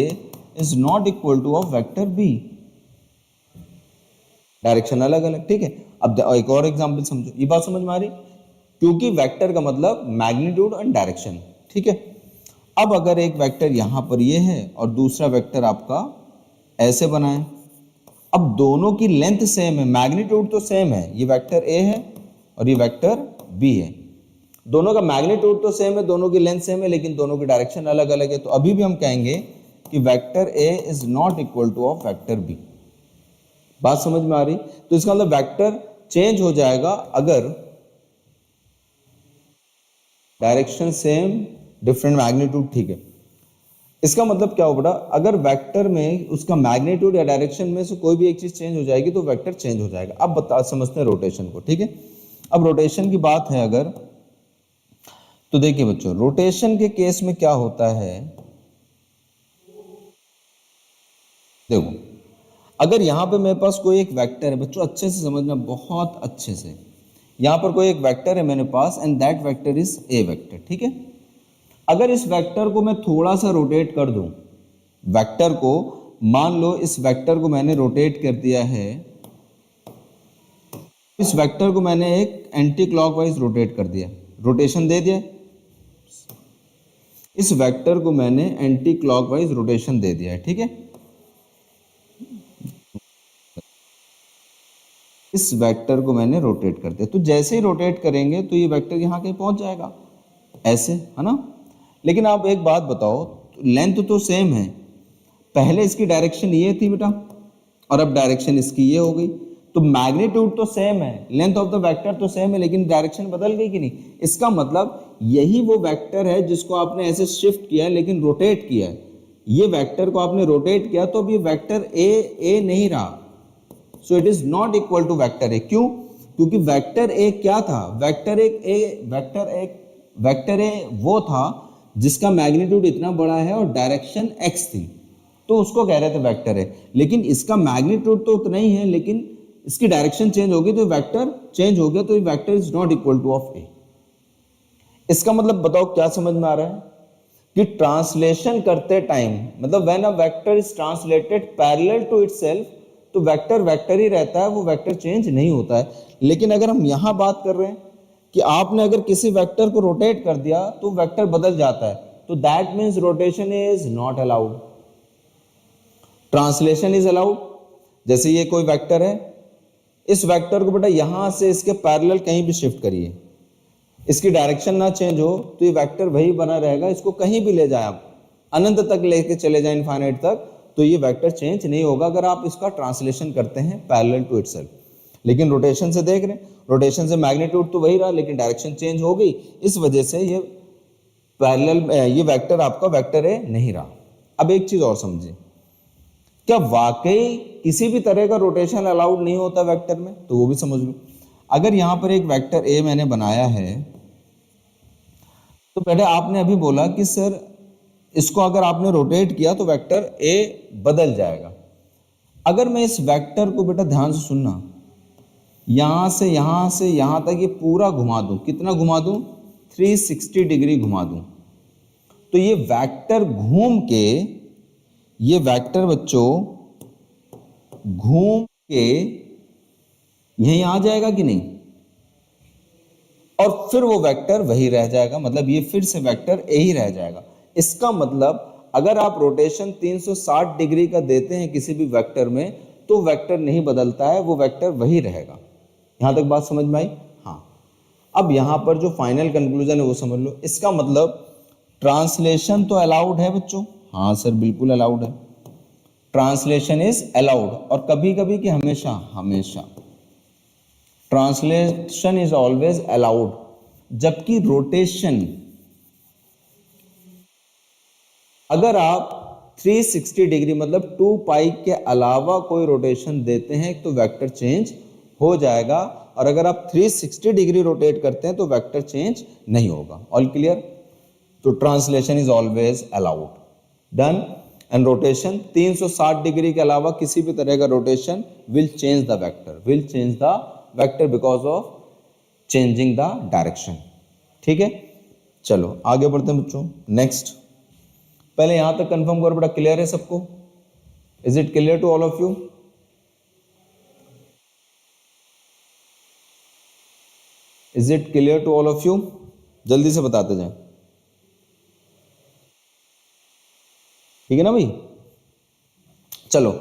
Speaker 2: is not equal to of vector B, direction अलग अलग। ठीक है, अब एक और एग्जांपल समझो, ये बात समझ में आ रही? क्योंकि वेक्टर का मतलब मैग्नीट्यूड एंड डायरेक्शन। ठीक है, अब अगर एक वेक्टर यहां पर ये है और दूसरा वेक्टर आपका ऐसे बना है, अब दोनों की लेंथ सेम है, मैग्नीट्यूड तो सेम है, ये वेक्टर ए है और ये वेक्टर बी है, दोनों का मैग्नीट्यूड तो सेम है, दोनों की लेंथ सेम है, लेकिन दोनों की डायरेक्शन अलग अलग है। तो अभी भी हम कहेंगे कि vector A is not equal to of vector B. बात समझ में आ रही? तो इसका मतलब वेक्टर चेंज हो जाएगा अगर डायरेक्शन सेम, डिफरेंट मैग्नीट्यूड। ठीक है, इसका मतलब क्या हो बेटा, अगर वेक्टर में उसका मैग्नीट्यूड या डायरेक्शन में से कोई भी एक चीज चेंज हो जाएगी तो वेक्टर चेंज हो जाएगा। अब बता समझते हैं रोटेशन को। ठीक है, अब रोटेशन की बात है अगर, तो देखिए बच्चों, रोटेशन के केस में क्या होता है, देखो अगर यहां पे मेरे पास कोई एक वेक्टर है, बच्चों अच्छे से समझना, बहुत अच्छे से, यहां पर कोई एक वेक्टर है मेरे पास and that vector is a vector. ठीक है, अगर इस वेक्टर को मैं थोड़ा सा रोटेट कर दूं, वेक्टर को मान लो इस वेक्टर को मैंने रोटेट कर दिया है, इस वेक्टर को मैंने एक एंटी क्लॉकवाइज रोटेट कर दिया, रोटेशन दे दिया, इस वेक्टर को मैंने एंटी क्लॉकवाइज रोटेशन दे दिया है। ठीक है, इस वेक्टर को मैंने रोटेट कर दिया, तो जैसे ही रोटेट करेंगे तो ये वेक्टर यहां कहीं पहुंच जाएगा, ऐसे, है ना। लेकिन आप एक बात बताओ, लेंथ तो सेम है, पहले इसकी डायरेक्शन ये थी बेटा और अब डायरेक्शन इसकी ये हो गई, तो मैग्नीट्यूड तो सेम है, लेंथ ऑफ द वेक्टर तो सेम है, लेकिन डायरेक्शन बदल गई कि नहीं? इसका मतलब यही वो वेक्टर है जिसको आपने ऐसे शिफ्ट किया है लेकिन रोटेट किया है। ये वेक्टर को आपने रोटेट किया तो अब ये वेक्टर ए नहीं रहा, so it is not equal to vector A. क्यों? क्योंकि वेक्टर ए क्या था? वेक्टर ए वो था जिसका मैग्नीट्यूड इतना बड़ा है और डायरेक्शन एक्स थी, तो उसको कह रहे थे वेक्टर ए। लेकिन इसका मैग्नीट्यूड तो उतना ही है, लेकिन इसकी डायरेक्शन चेंज होगी तो वेक्टर चेंज हो गया, तो vector is not equal to of A. इसका मतलब बताओ क्या समझ में आ रहा है कि ट्रांसलेशन करते टाइम, मतलब when a vector is translated parallel to itself, तो वेक्टर वेक्टर ही रहता है, वो वेक्टर चेंज नहीं होता है। लेकिन अगर हम यहां बात कर रहे हैं कि आपने अगर किसी वेक्टर को रोटेट कर दिया तो वेक्टर बदल जाता है, तो that means rotation is not allowed, translation is allowed. जैसे ये कोई वेक्टर है, इस वेक्टर को बेटा यहां से इसके पैरेलल कहीं भी शिफ्ट करिए, इसकी डायरेक्शन ना चेंज हो तो ये वेक्टर वही बना रहेगा। इसको कहीं भी ले जाए आप, अनंत तक लेके चले जाए, इनफाइनाइट तक, तो ये वेक्टर चेंज नहीं होगा अगर आप इसका ट्रांसलेशन करते हैं पैरेलल टू इटसेल्फ। लेकिन रोटेशन से देख रहे हैं, रोटेशन से मैग्नीट्यूड तो वही रहा लेकिन डायरेक्शन चेंज हो गई, इस वजह से ये पैरेलल, ये वेक्टर आपका वेक्टर ए नहीं रहा। अब एक चीज और समझिए, क्या वाकई किसी भी तरह का रोटेशन अलाउड नहीं होता वेक्टर में? तो वो भी समझ लो। अगर यहां पर एक वेक्टर ए मैंने बनाया है, तो पहले आपने अभी बोला कि सर इसको अगर आपने रोटेट किया तो वेक्टर ए बदल जाएगा। अगर मैं इस वेक्टर को बेटा ध्यान से सुनना, यहां से यहां तक ये पूरा घुमा दूं, कितना घुमा दूं? 360 डिग्री घुमा दूं, तो ये वेक्टर घूम के, ये वेक्टर बच्चों घूम के यहीं आ जाएगा कि नहीं? और फिर वो वेक्टर वही रह जाएगा, मतलब ये फिर से वेक्टर ए ही रह जाएगा। इसका मतलब अगर आप रोटेशन 360 डिग्री का देते हैं किसी भी वेक्टर में, तो वेक्टर नहीं बदलता है, वो वेक्टर वही रहेगा। यहां तक बात समझ में आई? हाँ। अब यहां पर जो फाइनल कंक्लूजन है वो समझ लो। इसका मतलब ट्रांसलेशन तो अलाउड है बच्चों, हाँ सर बिल्कुल अलाउड है, ट्रांसलेशन इज अलाउड। और कभी कभी कि हमेशा, हमेशा ट्रांसलेशन इज ऑलवेज अलाउड। जबकि रोटेशन, अगर आप 360 डिग्री मतलब 2 पाई के अलावा कोई रोटेशन देते हैं तो वेक्टर चेंज हो जाएगा, और अगर आप 360 डिग्री रोटेट करते हैं तो वेक्टर चेंज नहीं होगा। All clear? तो translation is always allowed, done. And rotation 360 degree के अलावा किसी भी तरह का rotation will change the vector, will change the vector because of changing the direction. ठीक है, चलो आगे बढ़ते हैं बच्चों। नेक्स्ट, पहले यहां तक कंफर्म करो बेटा, क्लियर है सबको? Is it clear to all of you? Is it clear to all of you? जल्दी से बताते जाएं, ठीक है ना भाई? चलो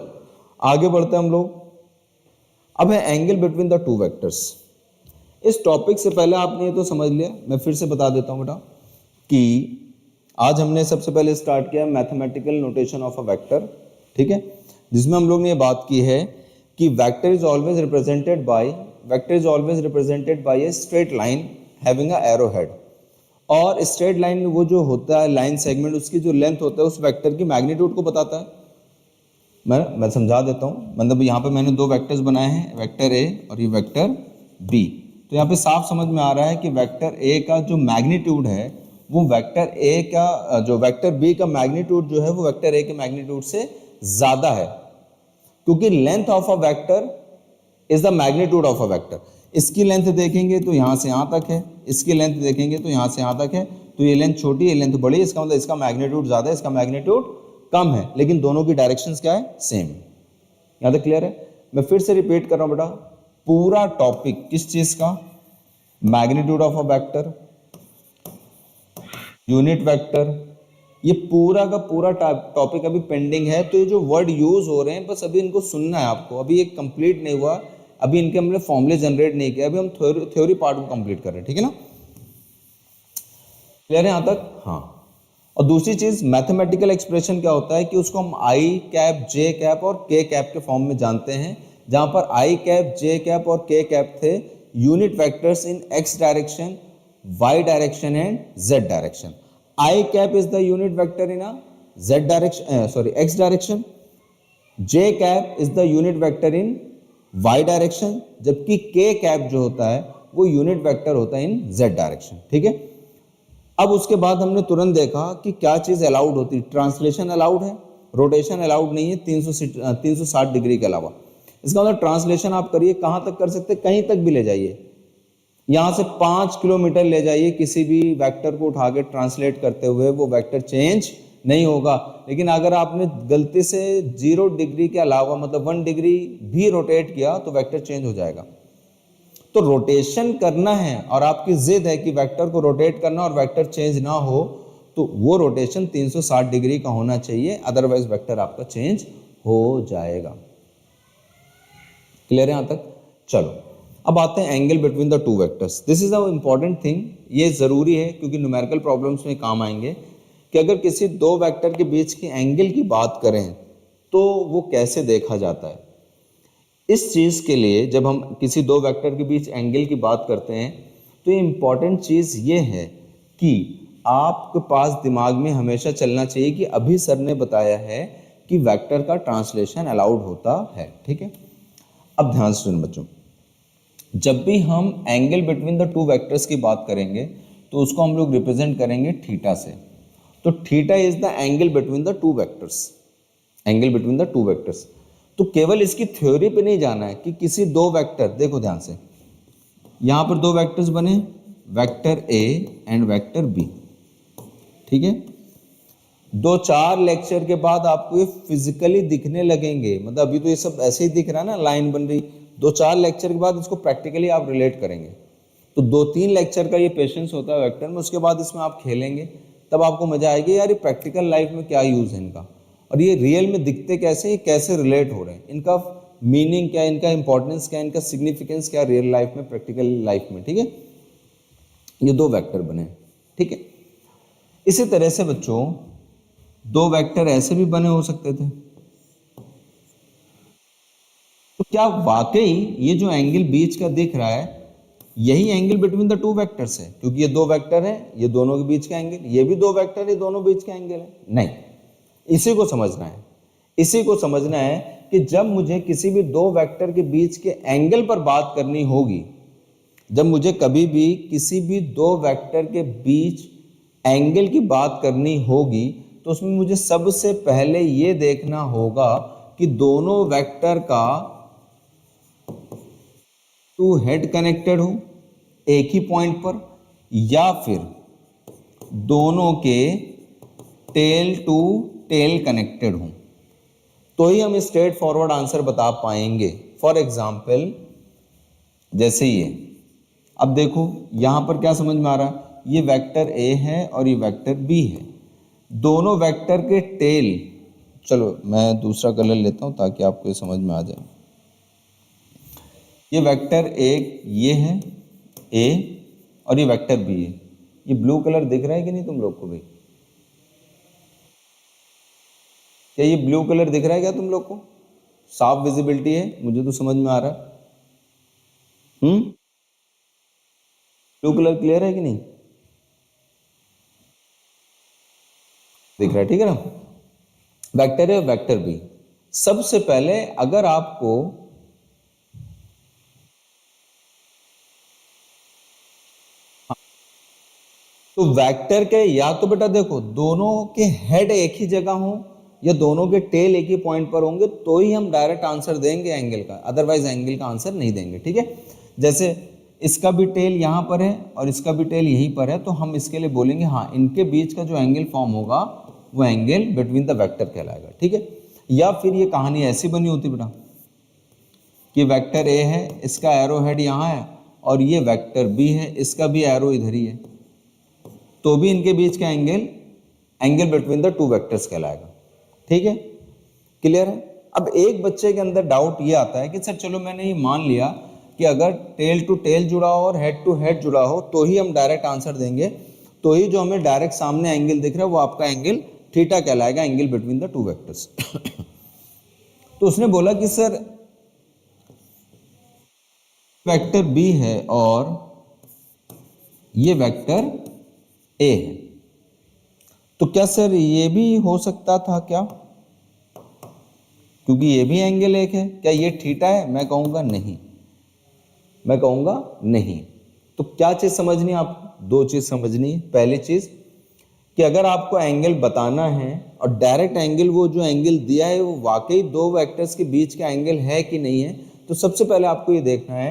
Speaker 2: आगे बढ़ते हैं हम लोग। अब है angle between the two vectors. इस टॉपिक से पहले आपने ये तो समझ लिया, मैं फिर से बता देता हूं बेटा कि आज हमने सबसे पहले स्टार्ट किया mathematical notation of a vector, ठीक है, जिसमें हम लोग ने ये बात की है कि vector is always represented by a straight line having a arrow head. और स्ट्रेट लाइन में वो जो होता है लाइन सेगमेंट, उसकी जो लेंथ होता है उस वेक्टर की मैग्नीट्यूड को बताता है। मैं समझा देता हूँ। मतलब यहाँ पे मैंने दो वेक्टर्स बनाए हैं, वेक्टर ए और ये वेक्टर बी। तो यहाँ पे साफ समझ में आ रहा है कि वेक्टर ए का जो मैग्नीट्यूड है वो वेक्टर ए का, जो वेक्टर बी का मैग्नीट्यूड जो है वो वेक्टर ए के मैग्नीट्यूड से ज़्यादा है, क्योंकि length of a vector is the magnitude of a vector. इसकी लेंथ देखेंगे तो यहाँ से यहाँ तक है, इसकी लेंथ देखेंगे तो यहाँ से यहाँ तक है, तो ये लेंथ छोटी है, ये लेंथ बड़ी है, इसका मतलब इसका मैग्नीट्यूड ज़्यादा है, इसका मैग्नीट्यूड कम है, लेकिन दोनों की डायरेक्शंस क्या है? सेम। यहाँ तक क्लियर है? मैं फिर से रिपीट कर रहा हूँ बेटा, पूरा टॉपिक किस चीज़ का? Magnitude of a vector, unit vector, ये पूरा का पूरा टॉपिक अभी पेंडिंग है। तो ये जो वर्ड यूज हो रहे हैं बस अभी इनको सुनना है आपको, अभी ये कंप्लीट नहीं हुआ, अभी इनके हमने फॉर्मूले जनरेट नहीं किया, अभी हम थ्योरी पार्ट को कंप्लीट कर रहे हैं, ठीक है ना? क्लियर है यहाँ तक? हाँ। और दूसरी चीज, मैथमेटिकल एक्सप्रेशन क्या होता है कि उसको हम आई कैप, जे कैप और के कैप के फॉर्म में जानते हैं, जहां पर आई कैप, जे कैप और के कैप थे unit vectors in X direction, Y direction and Z direction. I cap is the unit vector in a z direction, x direction. J cap is the unit vector in y direction, जबकि k cap जो होता है वो unit vector होता है इन z direction. ठीक है, अब उसके बाद हमने तुरंत देखा कि क्या चीज अलाउड होती है। ट्रांसलेशन अलाउड है, रोटेशन अलाउड नहीं है 360 डिग्री के अलावा। इसका मतलब ट्रांसलेशन आप करिए, कहां तक कर सकते, कहीं तक भी ले जाइए, यहां से 5 किलोमीटर ले जाइए, किसी भी वेक्टर को उठा के ट्रांसलेट करते हुए वो वेक्टर चेंज नहीं होगा। लेकिन अगर आपने गलती से 0 डिग्री के अलावा मतलब 1 डिग्री भी रोटेट किया तो वेक्टर चेंज हो जाएगा। तो रोटेशन करना है और आपकी जिद है कि वेक्टर को रोटेट करना और वेक्टर चेंज ना हो, तो वो रोटेशन 360 डिग्री का होना चाहिए, अदरवाइज वेक्टर आपका चेंज हो जाएगा। क्लियर है यहां तक? चलो अब आते हैं angle between the two vectors. This is a important thing, ये जरूरी है क्योंकि न्यूमेरिकल प्रॉब्लम्स में काम आएंगे कि अगर किसी दो वेक्टर के बीच की एंगल की बात करें तो वो कैसे देखा जाता है। इस चीज के लिए जब हम किसी दो वेक्टर के बीच एंगल की बात करते हैं तो इंपॉर्टेंट चीज ये है कि आपके पास दिमाग में हमेशा चलना चाहिए कि अभी सर ने बताया है कि वेक्टर का ट्रांसलेशन अलाउड होता है। ठीक है, अब ध्यान से सुन बच्चों, जब भी हम angle between the two vectors की बात करेंगे तो उसको हम लोग रिप्रेजेंट करेंगे थीटा से। तो theta is the angle between the two vectors, angle between the two vectors. तो केवल इसकी थ्योरी पे नहीं जाना है कि किसी दो वेक्टर, देखो ध्यान से, यहां पर दो वेक्टर्स बने, vector A and vector B. ठीक है, 2-4 लेक्चर के बाद आपको ये फिजिकली दिखने लगेंगे, मतलब अभी तो ये सब ऐसे ही दिख रहा है ना, लाइन बन रही, 2-4 लेक्चर के बाद इसको प्रैक्टिकली आप रिलेट करेंगे। तो 2-3 लेक्चर का ये पेशेंस होता है वेक्टर में, उसके बाद इसमें आप खेलेंगे, तब आपको मजा आएगी यार ये प्रैक्टिकल लाइफ में क्या यूज है इनका, और ये रियल में दिखते कैसे, ये कैसे रिलेट हो रहे हैं, इनका मीनिंग क्या, इनका इंपॉर्टेंस क्या, इनका सिग्निफिकेंस क्या रियल लाइफ में, प्रैक्टिकल लाइफ में। ठीक है, ये दो वेक्टर बने। ठीक है, इसी तरह से बच्चों दो वेक्टर ऐसे भी बने हो सकते थे। तो क्या वाकई ये जो एंगल बीच का दिख रहा है यही angle between the two vectors है? क्योंकि ये दो वेक्टर है, ये दोनों के बीच का एंगल, ये भी दो वेक्टर है, दोनों बीच का एंगल है? नहीं, इसी को समझना है, इसी को समझना है कि जब मुझे किसी भी दो वेक्टर के बीच के एंगल पर बात करनी होगी, जब मुझे कभी भी किसी भी दो वेक्टर के बीच एंगल की बात करनी होगी तो उसमें मुझे सबसे पहले ये देखना होगा कि दोनों वेक्टर का टू हेड कनेक्टेड हो एक ही पॉइंट पर, या फिर दोनों के टेल टू टेल कनेक्टेड हो, तो ही हम स्ट्रेट फॉरवर्ड आंसर बता पाएंगे। फॉर एग्जाम्पल जैसे ये, अब देखो यहां पर क्या समझ में आ रहा है, ये वेक्टर ए है और ये वेक्टर बी है, दोनों वेक्टर के टेल, चलो मैं दूसरा कलर लेता हूं ताकि आपको ये समझ में आ जाए। ये वेक्टर एक ये है ए और ये वेक्टर बी है। ये ब्लू कलर दिख रहा है कि नहीं तुम लोग को भाई? क्या ये ब्लू कलर दिख रहा है क्या तुम लोग को? साफ विजिबिलिटी है, मुझे तो समझ में आ रहा है। ब्लू कलर क्लियर है कि नहीं दिख रहा है? ठीक है ना, वेक्टर है वेक्टर बी। सबसे पहले अगर आपको तो वेक्टर के, या तो बेटा देखो दोनों के हेड एक ही जगह हो या दोनों के टेल एक ही पॉइंट पर होंगे तो ही हम डायरेक्ट आंसर देंगे एंगल का, अदरवाइज एंगल का आंसर नहीं देंगे। ठीक है, जैसे इसका भी टेल यहां पर है और इसका भी टेल यहीं पर है, तो हम इसके लिए बोलेंगे हाँ इनके बीच का जो एंगल फॉर्म होगा वो एंगल बिटवीन द वेक्टर कहलाएगा। ठीक है, या फिर ये कहानी ऐसी बनी होती बेटा कि वेक्टर ए है, इसका एरो हेड यहाँ है, और ये वेक्टर बी है, इसका भी एरो इधर ही है, तो भी इनके बीच का angle angle between the two vectors कहलाएगा। ठीक है, क्लियर है? अब एक बच्चे के अंदर डाउट ये आता है कि सर चलो मैंने ये मान लिया कि अगर टेल टू टेल जुड़ा हो और हेड टू हेड जुड़ा हो तो ही हम डायरेक्ट आंसर देंगे, तो ही जो हमें डायरेक्ट सामने एंगल दिख रहा है वो आपका एंगल थीटा कहलाएगा, angle between the two vectors. तो उसने बोला कि सर वेक्टर बी है और ये वेक्टर ए है, तो क्या सर ये भी हो सकता था क्या? क्योंकि ये भी एंगल एक है। क्या ये थीटा है? मैं कहूंगा नहीं, मैं कहूंगा नहीं। तो क्या चीज समझनी है आपको? दो चीज समझनी है। पहली चीज कि अगर आपको एंगल बताना है और डायरेक्ट एंगल वो जो एंगल दिया है वो वाकई दो वेक्टर्स के बीच का एंगल है कि नहीं है, तो सबसे पहले आपको ये देखना है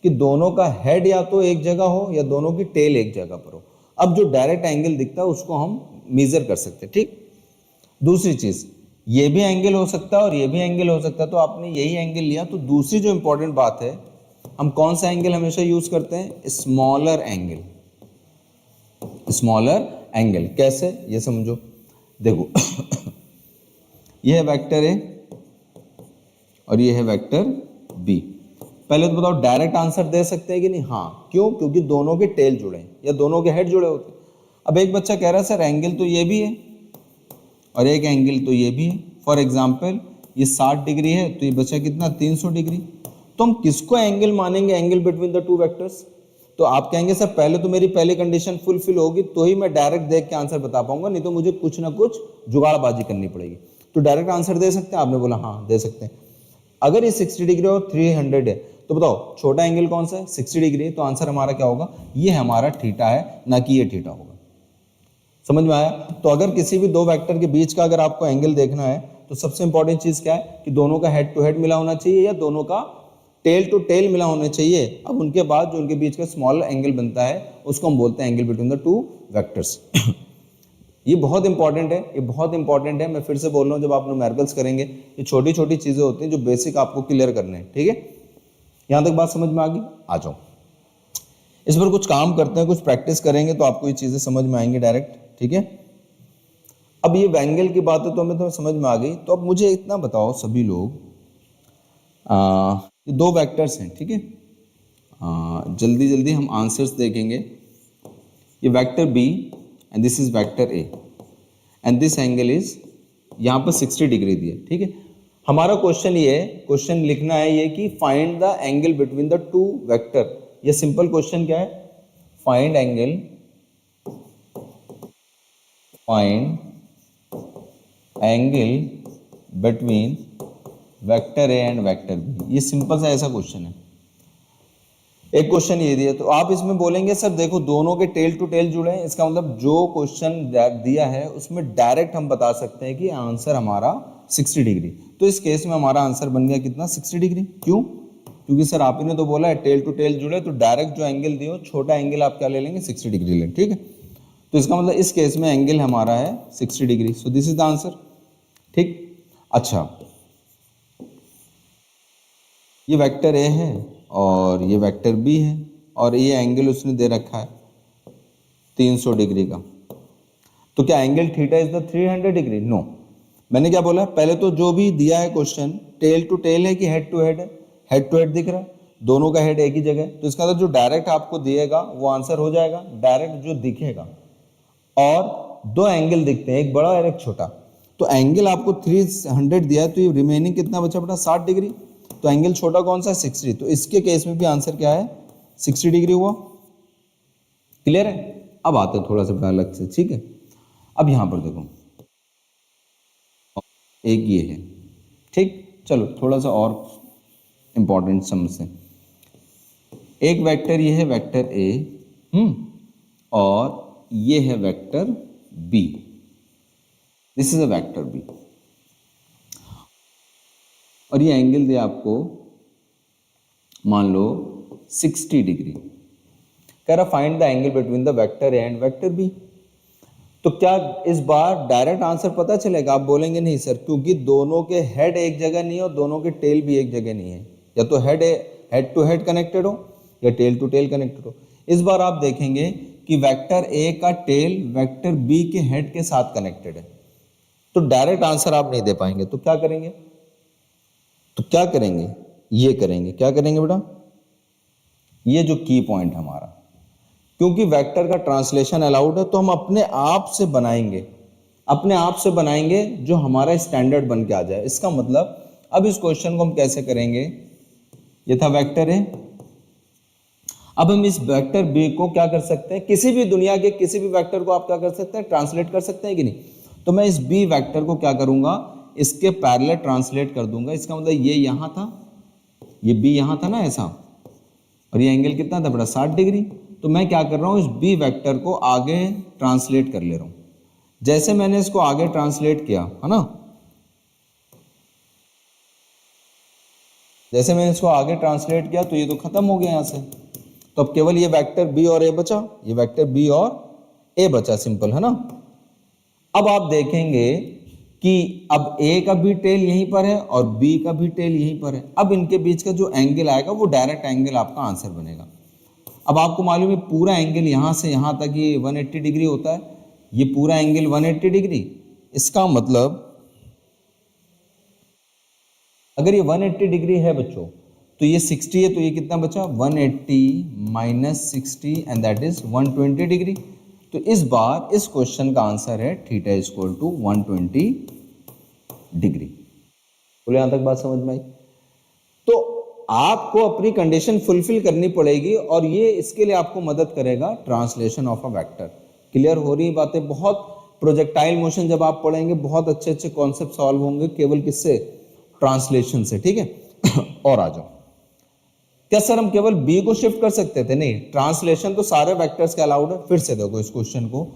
Speaker 2: कि दोनों का हेड या तो एक जगह हो या दोनों की टेल एक जगह पर हो। अब जो डायरेक्ट एंगल दिखता है उसको हम मेजर कर सकते हैं, ठीक। दूसरी चीज, ये भी एंगल हो सकता है और ये भी एंगल हो सकता है, तो आपने यही एंगल लिया। तो दूसरी जो इंपॉर्टेंट बात है, हम कौन सा एंगल हमेशा यूज करते हैं? Smaller angle. स्मॉलर एंगल कैसे, ये समझो। देखो ये है वेक्टर ए और ये है वेक्टर बी। पहले तो बताओ डायरेक्ट आंसर दे सकते हैं कि नहीं? हाँ। क्यों? क्योंकि दोनों के टेल जुड़े हैं या दोनों के हेड जुड़े होते हैं। अब एक बच्चा कह रहा है सर एंगल तो ये भी है और एक एंगल तो ये भी है। फॉर एग्जाम्पल ये 60 डिग्री है तो ये बचा कितना? 300 डिग्री। तो हम किसको एंगल मानेंगे? Angle between the two vectors. तो आप कहेंगे सर पहले तो मेरी पहली कंडीशन फुलफिल होगी तो ही मैं डायरेक्ट देख के आंसर बता पाऊंगा, नहीं तो मुझे कुछ ना कुछ जुगाड़बाजी करनी पड़ेगी। तो डायरेक्ट आंसर दे सकते हैं? आपने बोला हाँ दे सकते हैं। अगर ये 60 डिग्री और 300 है तो बताओ छोटा एंगल कौन सा है? 60 डिग्री। तो आंसर हमारा क्या होगा? ये हमारा थीटा है, ना कि ये थीटा होगा। समझ में आया? तो अगर किसी भी दो वेक्टर के बीच का अगर आपको एंगल देखना है तो सबसे इंपॉर्टेंट चीज क्या है कि दोनों का हेड टू हेड मिला होना चाहिए या दोनों का टेल टू टेल मिला होना चाहिए। अब उनके बाद जो उनके बीच का स्मॉल एंगल बनता है उसको हम बोलते हैं angle between the two vectors. ये बहुत इंपॉर्टेंट है, ये बहुत इंपॉर्टेंट है। मैं फिर से बोल रहा हूँ, जब आप न्यूमेरिकल्स करेंगे ये छोटी छोटी चीजें होती हैं जो बेसिक आपको क्लियर करने हैं, ठीक है। यहां तक बात समझ में आ गई? आ जाओ इस पर कुछ काम करते हैं, कुछ प्रैक्टिस करेंगे तो आपको ये चीजें समझ में आएंगी डायरेक्ट, ठीक है। अब ये एंगल की बात है तो हमें तो समझ में आ गई। तो अब मुझे इतना बताओ सभी लोग, ये दो वेक्टर्स हैं, ठीक है। जल्दी जल्दी हम आंसर्स देखेंगे। ये vector B and this is vector A and this angle is यहाँ पर 60 डिग्री दिया, ठीक है। हमारा क्वेश्चन ये है, क्वेश्चन लिखना है ये कि find the angle between the two vector. ये सिंपल क्वेश्चन क्या है? Find angle between vector A and vector B. ये सिंपल सा ऐसा क्वेश्चन है। एक क्वेश्चन ये दिया तो आप इसमें बोलेंगे सर देखो दोनों के टेल टू टेल जुड़े हैं, इसका मतलब जो क्वेश्चन दिया है उसमें डायरेक्ट हम बता सकते हैं कि आंसर हमारा 60 डिग्री। तो इस केस में हमारा आंसर बन गया कितना? 60 डिग्री। क्यों? क्योंकि सर आप ही ने तो बोला है टेल टू टेल जुड़े, तो डायरेक्ट जो एंगल दियो छोटा एंगल आप क्या ले लेंगे? 60 डिग्री लेंगे, ठीक है। तो इसका मतलब इस केस में एंगल हमारा है 60 degree. So this is the answer, ठीक। अच्छा, ये वेक्टर ए है और ये वेक्टर बी है और ये एंगल उसने दे रखा है 300 डिग्री का। तो क्या angle theta is the 300 degree? No. मैंने क्या बोला? पहले तो जो भी दिया है क्वेश्चन टेल टू टेल है कि हेड टू हेड है? हेड टू हेड दिख रहा है, दोनों का हेड एक ही जगह है। तो इसका मतलब जो डायरेक्ट आपको दिएगा वो आंसर हो जाएगा, डायरेक्ट जो दिखेगा। और दो एंगल दिखते हैं, एक बड़ा और एक छोटा। तो एंगल आपको 300 दिया है तो ये रिमेनिंग कितना बचा बेटा? 60 डिग्री। तो एंगल छोटा कौन सा है? 60। तो इसके केस में भी आंसर क्या है? 60 डिग्री हुआ। क्लियर है? अब आते हैं थोड़ा सा अलग से, ठीक है। अब यहां पर देखो एक ये है, ठीक। चलो थोड़ा सा और इंपॉर्टेंट समझते हैं। एक वेक्टर ये है वेक्टर ए, और ये है vector B. This is a vector B और ये एंगल दिया आपको मान लो 60 डिग्री। कह रहा find the angle between the vector A and vector B. तो क्या इस बार डायरेक्ट आंसर पता चलेगा? आप बोलेंगे नहीं सर, क्योंकि दोनों के हेड एक जगह नहीं है और दोनों के टेल भी एक जगह नहीं है। या तो हेड टू हेड कनेक्टेड हो या टेल टू टेल कनेक्टेड हो। इस बार आप देखेंगे कि वेक्टर ए का टेल वेक्टर बी के हेड के साथ कनेक्टेड है, तो डायरेक्ट आंसर आप नहीं दे पाएंगे। तो क्या करेंगे? ये करेंगे। क्या करेंगे बेटा? ये जो की पॉइंट हमारा, क्योंकि वेक्टर का ट्रांसलेशन अलाउड है तो हम अपने आप से बनाएंगे जो हमारा स्टैंडर्ड बन के आ जाए। इसका मतलब अब इस क्वेश्चन को हम कैसे करेंगे? ये था वेक्टर ए। अब हम इस वेक्टर बी को क्या कर सकते हैं? किसी भी दुनिया के किसी भी वेक्टर को आप क्या कर सकते हैं? ट्रांसलेट कर सकते हैं कि नहीं? तो मैं इस बी वेक्टर को क्या करूंगा? इसके पैरेलल ट्रांसलेट कर दूंगा। इसका मतलब ये यहां था, ये बी यहां था ना ऐसा, और ये एंगल कितना था बेटा 60 डिग्री। तो मैं क्या कर रहा हूं, इस बी वेक्टर को आगे ट्रांसलेट कर ले रहा हूं। जैसे मैंने इसको आगे ट्रांसलेट किया है ना, जैसे मैंने इसको आगे ट्रांसलेट किया तो ये तो खत्म हो गया यहां से। तो अब केवल ये वेक्टर बी और ए बचा, ये वेक्टर बी और ए बचा, सिंपल है ना। अब आप देखेंगे कि अब ए का भी टेल यहीं पर है और बी का भी टेल यहीं पर है। अब इनके बीच का जो एंगल आएगा वो डायरेक्ट एंगल आपका आंसर बनेगा। अब आपको मालूम है पूरा एंगल यहां से यहां तक ये 180 डिग्री होता है, ये पूरा एंगल 180 डिग्री। इसका मतलब अगर ये 180 डिग्री है बच्चों तो ये 60 है, तो ये कितना बचा 180 minus 60 and that is 120 degree. तो इस बार इस क्वेश्चन का आंसर है theta is equal to 120 degree. बोले यहां तक बात समझ में आई? तो आपको अपनी कंडीशन फुलफिल करनी पड़ेगी और ये इसके लिए आपको मदद करेगा translation of a vector. Clear हो रही बातें? बहुत प्रोजेक्टाइल मोशन जब आप पढ़ेंगे बहुत अच्छे अच्छे कॉन्सेप्ट सॉल्व होंगे केवल किससे, ट्रांसलेशन से। ठीक है और आ जाओ, क्या सर हम केवल बी को शिफ्ट कर सकते थे? नहीं, ट्रांसलेशन तो सारे वेक्टर्स के अलाउड है। फिर से देखो इस क्वेश्चन को,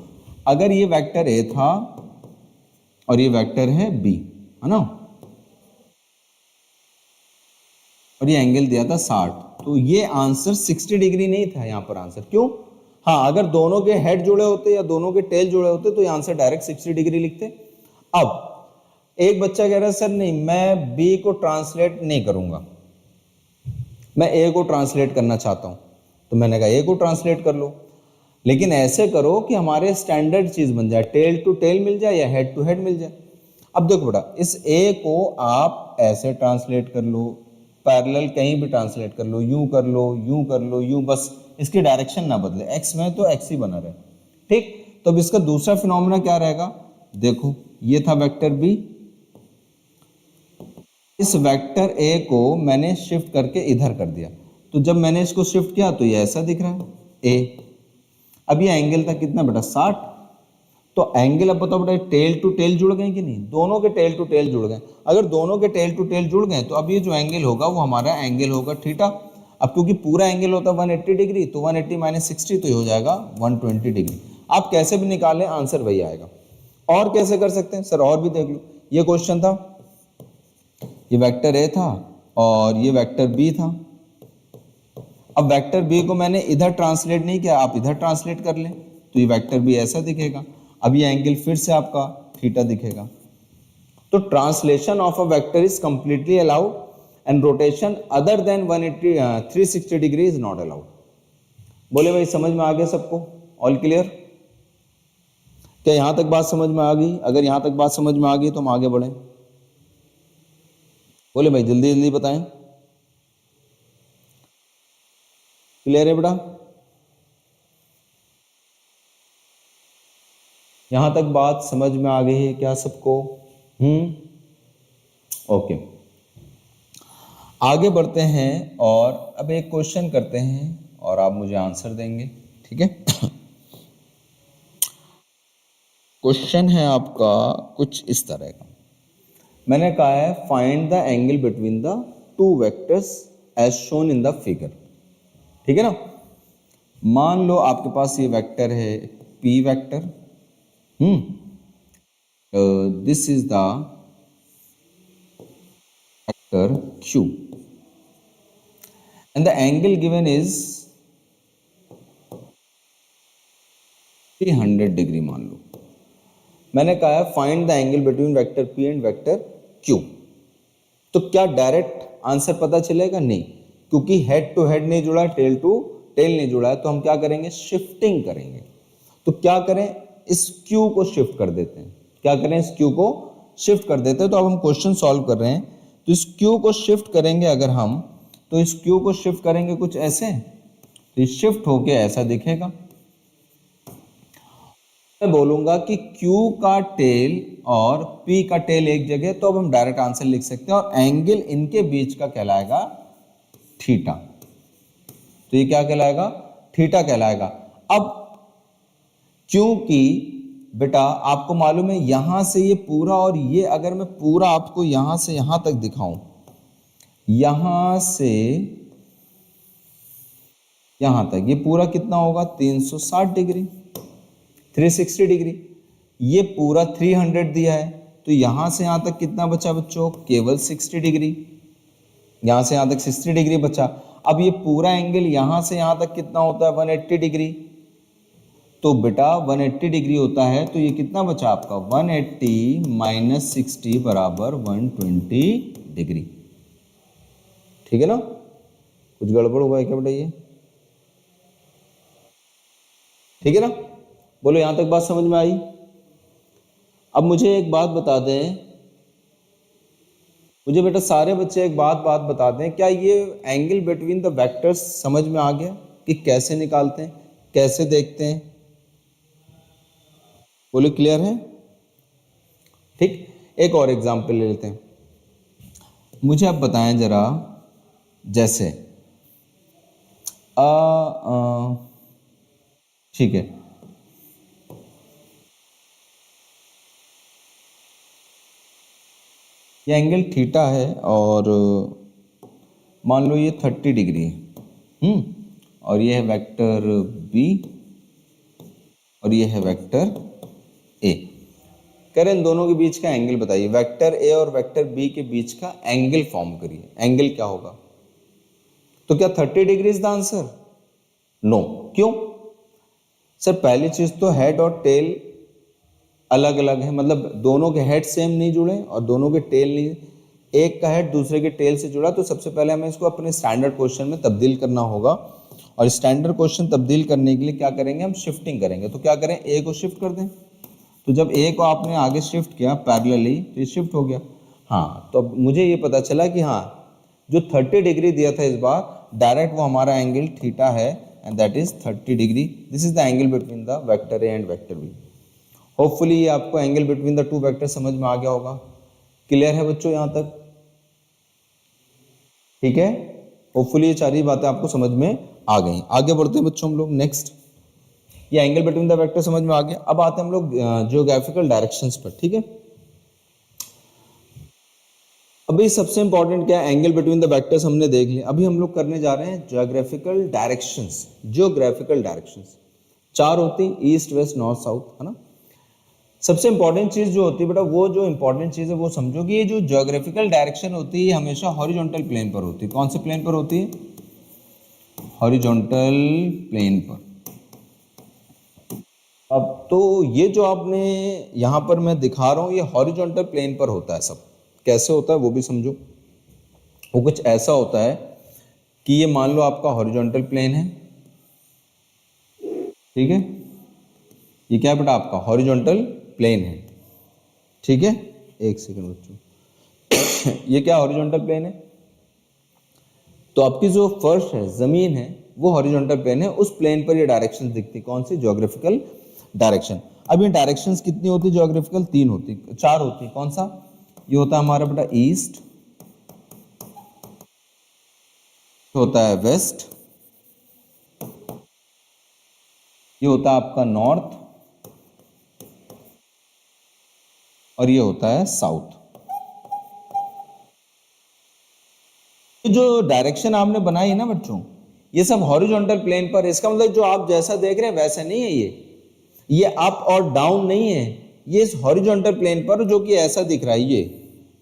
Speaker 2: अगर ये वेक्टर ए था और ये वेक्टर है बी, है ना, और ये एंगल दिया था 60, तो ये आंसर 60 डिग्री नहीं था यहां पर आंसर। क्यों? हाँ, अगर दोनों के हेड जुड़े होते या दोनों के टेल जुड़े होते तो ये आंसर डायरेक्ट 60 डिग्री लिखते। अब एक बच्चा कह रहा है सर नहीं, मैं बी को ट्रांसलेट नहीं करूंगा, मैं ए को ट्रांसलेट करना चाहता हूं। तो मैंने कहा ए को ट्रांसलेट कर लो, लेकिन ऐसे करो कि हमारे स्टैंडर्ड चीज बन जाए, टेल टू टेल मिल जाए या हेड टू हेड मिल जाए। अब देखो बेटा, इस ए को आप ऐसे ट्रांसलेट कर लो, पैरेलल कहीं भी ट्रांसलेट कर लो, यूं कर लो, यूं कर लो, यूं, बस इसकी डायरेक्शन ना बदले, एक्स में तो एक्स ही बना रहे। ठीक, तो अब इसका दूसरा फिनोमेना क्या रहेगा? देखो ये था वेक्टर बी, इस वेक्टर ए को मैंने शिफ्ट करके इधर कर दिया, तो जब मैंने इसको शिफ्ट किया तो ये ऐसा दिख रहा है ए। अब ये एंगल था कितना बेटा 60, तो एंगल अब बताओ बेटा टेल टू टेल जुड़ गए कि नहीं? दोनों के टेल टू टेल जुड़ गए। अगर दोनों के टेल टू टेल जुड़ गए तो अब ये जो एंगल होगा वो हमारा एंगल होगा थीटा। अब क्योंकि पूरा एंगल होता है 180 डिग्री, तो 180 माइनस 60 तो ये हो जाएगा 120 डिग्री। आप कैसे भी निकालें आंसर वही आएगा। और कैसे कर सकते हैं सर? और भी देख लो, ये क्वेश्चन था, ये वेक्टर ए था और ये वेक्टर बी था। अब वेक्टर बी को मैंने इधर ट्रांसलेट नहीं किया, आप इधर ट्रांसलेट कर लें, तो ये वेक्टर बी ऐसा दिखेगा। अब ये एंगल फिर से आपका थीटा दिखेगा। तो translation of a vector is completely allowed and rotation other than 180 360 degree is not allowed. बोले भाई समझ में आ गया सबको? All clear? क्या यहां तक बात समझ में आ गई? अगर यहां तक बात समझ में आ गई तो हम आगे बढ़े। बोले भाई जल्दी जल्दी बताएं। क्लियर है बेटा? यहां तक बात समझ में आ गई है क्या सबको? ओके, आगे बढ़ते हैं और अब एक क्वेश्चन करते हैं और आप मुझे आंसर देंगे। ठीक है क्वेश्चन है आपका कुछ इस तरह का, मैंने कहा है find the angle between the two vectors as shown in the figure. ठीक है ना, मान लो आपके पास ये वेक्टर है P vector, this is the vector Q and the angle given is 300 degree मान लो। मैंने कहा है find the angle between vector P and vector Q। तो क्या डायरेक्ट आंसर पता चलेगा? नहीं, क्योंकि हेड टू हेड नहीं जुड़ा है, टेल टू टेल नहीं जुड़ा है, तो हम क्या करेंगे? शिफ्टिंग करेंगे। तो क्या करें? इस Q को शिफ्ट कर देते हैं। क्या करें? इस Q को शिफ्ट कर देते हैं। तो अब हम क्वेश्चन सॉल्व कर रहे हैं, तो इस Q को शिफ्ट करेंगे अगर हम, तो इस Q को शिफ्ट करेंगे कुछ ऐसे, तो ये शिफ्ट होके ऐसा दिखेगा। मैं बोलूंगा कि Q का टेल और P का टेल एक जगह, तो अब हम डायरेक्ट आंसर लिख सकते हैं और एंगल इनके बीच का कहलाएगा थीटा। तो ये क्या कहलाएगा? थीटा कहलाएगा। अब क्योंकि बेटा आपको मालूम है यहां से ये पूरा, और ये अगर मैं पूरा आपको यहां से यहां तक दिखाऊं, यहां से यहां तक ये पूरा कितना होगा 360 डिग्री, 360 डिग्री। ये पूरा 300 दिया है, तो यहां से यहां तक कितना बचा बच्चों, केवल 60 डिग्री। यहां से यहां तक 60 डिग्री बचा। अब ये पूरा एंगल यहां से यहां तक कितना होता है 180 डिग्री, तो बेटा 180 डिग्री होता है, तो ये कितना बचा आपका 180 माइनस 60 बराबर 120 डिग्री। ठीक है ना, कुछ गड़बड़ हुआ है क्या बेटा ये? ठीक है ना, बोलो यहां तक बात समझ में आई? अब मुझे एक बात बता दें, मुझे बेटा सारे बच्चे एक बात बता दें, क्या ये एंगल बिटवीन द वेक्टर्स समझ में आ गया कि कैसे निकालते हैं, कैसे देखते हैं? बोलो क्लियर है? ठीक, एक और एग्जांपल ले लेते हैं। मुझे आप बताएं जरा, जैसे ठीक है, ये एंगल थीटा है और मान लो ये 30 डिग्री है, और ये है वेक्टर बी और ये है वेक्टर ए। कह रहे इन दोनों के बीच का एंगल बताइए, वेक्टर ए और वेक्टर बी के बीच का एंगल फॉर्म करिए, एंगल क्या होगा? तो क्या 30 degree is the answer? No. क्यों सर? पहली चीज तो हेड और टेल अलग अलग है, मतलब दोनों के हेड सेम नहीं जुड़े और दोनों के टेल नहीं, एक का हेड दूसरे के टेल से जुड़ा। तो सबसे पहले हमें इसको अपने स्टैंडर्ड क्वेश्चन में तब्दील करना होगा, और स्टैंडर्ड क्वेश्चन तब्दील करने के लिए क्या करेंगे, हम शिफ्टिंग करेंगे। तो क्या करें, ए को शिफ्ट कर दें। तो जब ए को आपने आगे शिफ्ट किया पैरेलली, तो ये शिफ्ट हो गया। हाँ, तो अब मुझे ये पता चला कि हाँ, जो 30 डिग्री दिया था इस बार डायरेक्ट वो हमारा एंगल थीटा है, and that is 30 degree. This is the angle between the vector A and vector B. Hopefully ये आपको angle between the two vector समझ में आ गया होगा। क्लियर है बच्चों यहां तक? ठीक है, होपफुली ये सारी बातें आपको समझ में आ गई। आगे बढ़ते हैं बच्चों हम लोग नेक्स्ट। ये एंगल बिटवीन द वेक्टर समझ में आ गया। अब आते हैं हम लोग ज्योग्राफिकल डायरेक्शंस पर। ठीक है, अभी सबसे इंपॉर्टेंट क्या है, एंगल बिटवीन द वेक्टर्स हमने देख लिया। अभी हम लोग करने जा रहे हैं ज्योग्राफिकल डायरेक्शंस। ज्योग्राफिकल डायरेक्शंस 4 होती, ईस्ट वेस्ट नॉर्थ साउथ, है ना। सबसे इंपॉर्टेंट चीज जो होती है बेटा, वो जो इंपॉर्टेंट चीज है वो समझो कि ये जो ज्योग्राफिकल डायरेक्शन होती है हमेशा हॉरिजॉन्टल प्लेन पर होती है। कौन से प्लेन पर होती है? हॉरिजॉन्टल प्लेन पर। अब तो ये जो आपने यहां पर मैं दिखा रहा हूं, ये हॉरिजॉन्टल प्लेन पर होता है। सब कैसे होता है वो भी समझो। वो कुछ ऐसा होता है कि ये मान लो आपका हॉरिजॉन्टल प्लेन है, ठीक है, ये क्या है बेटा आपका हॉरिजॉन्टल प्लेन है। ठीक है, एक सेकंड बच्चों ये क्या हॉरिजॉन्टल प्लेन है? तो आपकी जो फर्श है, जमीन है, वो हॉरिजॉन्टल प्लेन है। उस प्लेन पर ये डायरेक्शन दिखती, कौन सी? Geographical direction. अब ये डायरेक्शंस कितनी होती है ज्योग्राफिकल? 3 होती, 4 होती। कौन सा? ये होता है हमारा बेटा ईस्ट, होता है वेस्ट, ये होता है आपका नॉर्थ, और ये होता है साउथ। ये जो डायरेक्शन आपने बनाई है ना बच्चों, ये सब हॉरिजॉन्टल प्लेन पर। इसका मतलब जो आप जैसा देख रहे हैं वैसा नहीं है, ये अप और डाउन नहीं है, ये इस हॉरिजॉन्टल प्लेन पर जो कि ऐसा दिख रहा है।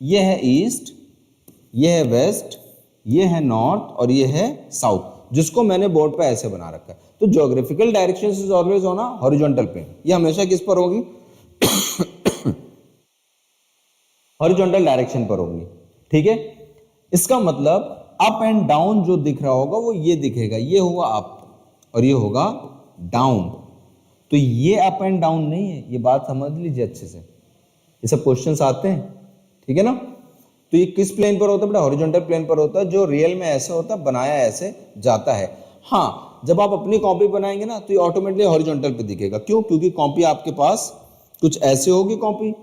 Speaker 2: ये है ईस्ट, ये है वेस्ट, ये है नॉर्थ, और ये है साउथ, जिसको मैंने बोर्ड पे ऐसे बना रखा है। तो geographical direction is always on a horizontal plane. ये हमेशा किस पर होगी? हॉरिजॉन्टल डायरेक्शन पर होगी। ठीक है, इसका मतलब अप एंड डाउन जो दिख रहा होगा वो ये दिखेगा, ये हुआ अप और ये होगा डाउन। तो ये अप एंड डाउन नहीं है, ये बात समझ लीजिए अच्छे से, ये सब क्वेश्चंस आते हैं। ठीक है ना। तो ये किस प्लेन पर होता है बेटा? हॉरिजॉन्टल प्लेन पर होता है, जो रियल में ऐसे होता है, बनाया ऐसे जाता है। हाँ, जब आप अपनी कॉपी बनाएंगे ना तो ये ऑटोमेटिकली हॉरिजॉन्टल पे दिखेगा। क्यों? क्योंकि कॉपी आपके पास कुछ ऐसे होगी कॉपी,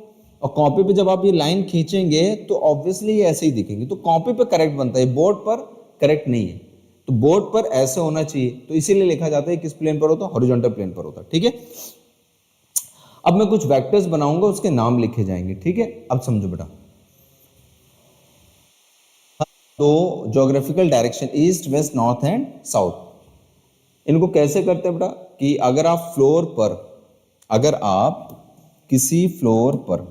Speaker 2: और कॉपी पे जब आप ये लाइन खींचेंगे तो ऑब्वियसली ये ऐसे ही दिखेंगे। तो कॉपी पे करेक्ट बनता है, बोर्ड पर करेक्ट नहीं है। तो बोर्ड पर ऐसे होना चाहिए, तो इसीलिए लिखा जाता है किस प्लेन पर होता है? हॉरिजॉन्टल प्लेन पर होता है। ठीक है, अब मैं कुछ वेक्टर्स बनाऊंगा, उसके नाम लिखे जाएंगे, ठीक है। अब समझो बेटा, तो geographical direction east west north and south, इनको कैसे करते हैं बेटा कि अगर आप फ्लोर पर, अगर आप किसी फ्लोर पर,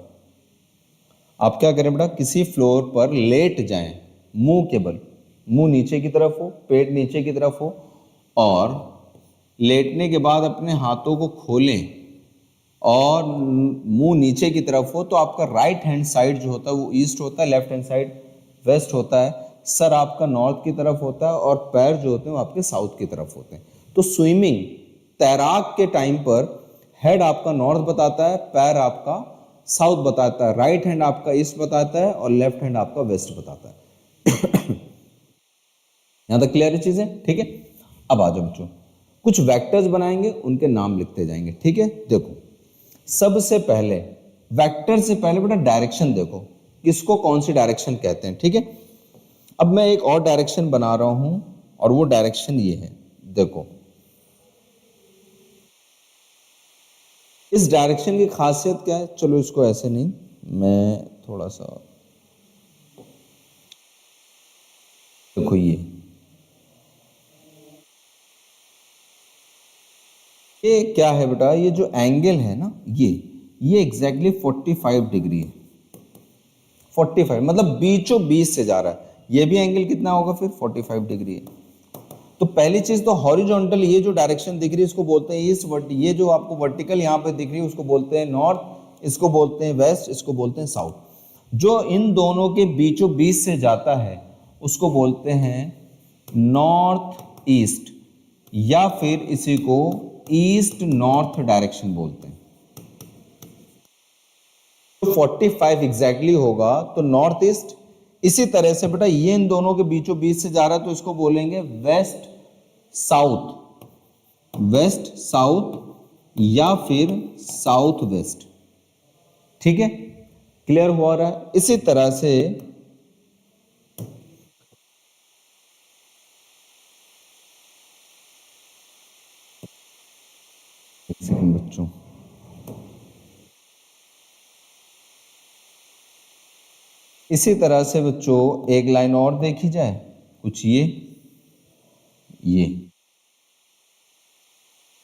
Speaker 2: आप क्या करें बेटा, किसी फ्लोर पर लेट जाएं, मुंह के बल, मुंह नीचे की तरफ हो, पेट नीचे की तरफ हो, और लेटने के बाद अपने हाथों को खोलें और मुंह नीचे की तरफ हो, तो आपका राइट हैंड साइड जो होता है वो ईस्ट होता है, लेफ्ट हैंड साइड वेस्ट होता है, सर आपका नॉर्थ की तरफ होता है और पैर जो होते हैं वो आपके साउथ की तरफ होते हैं। तो स्विमिंग, तैराक के टाइम पर हेड आपका नॉर्थ बताता है, पैर आपका साउथ बताता है, राइट हैंड आपका ईस्ट बताता है और लेफ्ट हैंड आपका वेस्ट बताता है। यहां तक क्लियर चीज है, ठीक है। अब आ जाओ बच्चों, कुछ वेक्टर्स बनाएंगे, उनके नाम लिखते जाएंगे, ठीक है। देखो सबसे पहले, वेक्टर से पहले बेटा डायरेक्शन देखो, किसको कौन सी डायरेक्शन कहते हैं, ठीक है। अब मैं एक और डायरेक्शन बना रहा हूं और वो डायरेक्शन ये है, देखो इस डायरेक्शन की खासियत क्या है, चलो इसको ऐसे नहीं, मैं थोड़ा सा, देखो ये क्या है बेटा, ये जो एंगल है ना, ये एग्जैक्टली 45 डिग्री है। 45 मतलब बीचों बीच से जा रहा है, ये भी एंगल कितना होगा फिर 45 डिग्री है। तो पहली चीज तो हॉरिजॉन्टल, ये जो डायरेक्शन दिख रही है इसको बोलते हैं ईस्ट, ये जो आपको वर्टिकल यहाँ पे दिख रही है उसको बोलते हैं नॉर्थ, इसको बोलते हैं वेस्ट, इसको बोलते हैं साउथ। जो इन दोनों के बीचों बीच से जाता है उसको बोलते हैं नॉर्थ ईस्ट, या फिर इसी को ईस्ट नॉर्थ डायरेक्शन बोलते हैं। तो 45 एग्जैक्टली होगा तो नॉर्थ ईस्ट। इसी तरह से बेटा ये इन दोनों के बीचों बीच से जा रहा है तो इसको बोलेंगे वेस्ट साउथ, वेस्ट साउथ या फिर साउथ वेस्ट, ठीक है। क्लियर हुआ रहा है। इसी तरह से एक सेकंड बच्चों, इसी तरह से बच्चों एक लाइन और देखी जाए, कुछ ये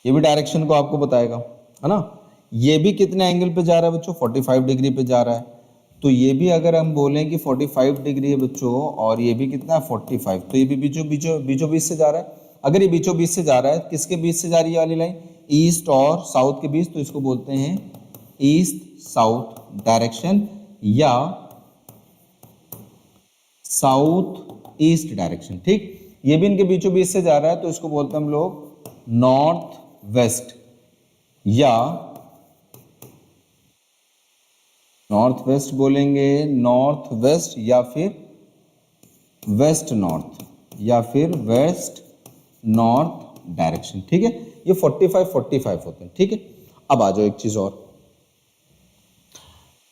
Speaker 2: भी डायरेक्शन को आपको बताएगा, है ना। ये भी कितने एंगल पे जा रहा है बच्चों, 45 डिग्री पे जा रहा है। तो ये भी अगर हम बोलें कि 45 डिग्री है बच्चों, और ये भी कितना है 45, तो ये भी बीचों बीच से जा रहा है। अगर ये बीचों बीच से जा रहा है, किसके बीच से जा रही है वाली लाइन, ईस्ट और साउथ के बीच, तो इसको बोलते हैं ईस्ट साउथ डायरेक्शन या साउथ ईस्ट डायरेक्शन, ठीक। ये भी इनके बीचों बीच से जा रहा है तो इसको बोलते हैं हम लोग नॉर्थ वेस्ट या नॉर्थ वेस्ट बोलेंगे, नॉर्थ वेस्ट या फिर वेस्ट नॉर्थ या फिर वेस्ट नॉर्थ डायरेक्शन, ठीक है। ये 45 होते हैं, ठीक है। अब आ जाओ एक चीज और,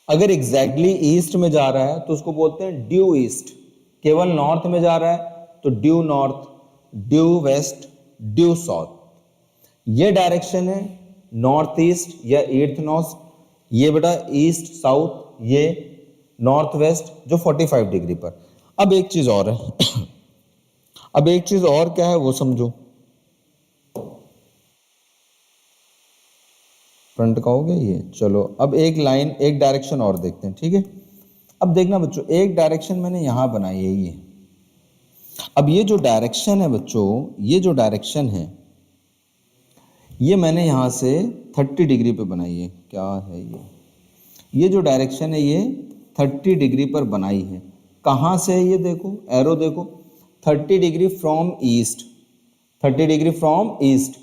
Speaker 2: अगर एग्जैक्टली ईस्ट में जा रहा है तो उसको बोलते हैं ड्यू ईस्ट। केवल नॉर्थ में जा रहा है तो due north, due west, due south. ये डायरेक्शन है नॉर्थ ईस्ट या ईस्ट नॉर्थ, ये बेटा ईस्ट साउथ, ये नॉर्थ वेस्ट जो 45 डिग्री पर। अब एक चीज और है अब एक चीज और क्या है वो समझो, फ्रंट का हो गया ये, चलो अब एक लाइन, एक डायरेक्शन और देखते हैं, ठीक है। अब देखना बच्चों, एक डायरेक्शन मैंने यहां बनाई है ये। अब ये जो डायरेक्शन है बच्चों, ये जो डायरेक्शन है ये मैंने यहां से 30 डिग्री पे बनाई है। क्या है ये जो डायरेक्शन है ये 30 डिग्री पर बनाई है। कहां से है ये, देखो एरो देखो, 30 degree from east, 30 degree from east.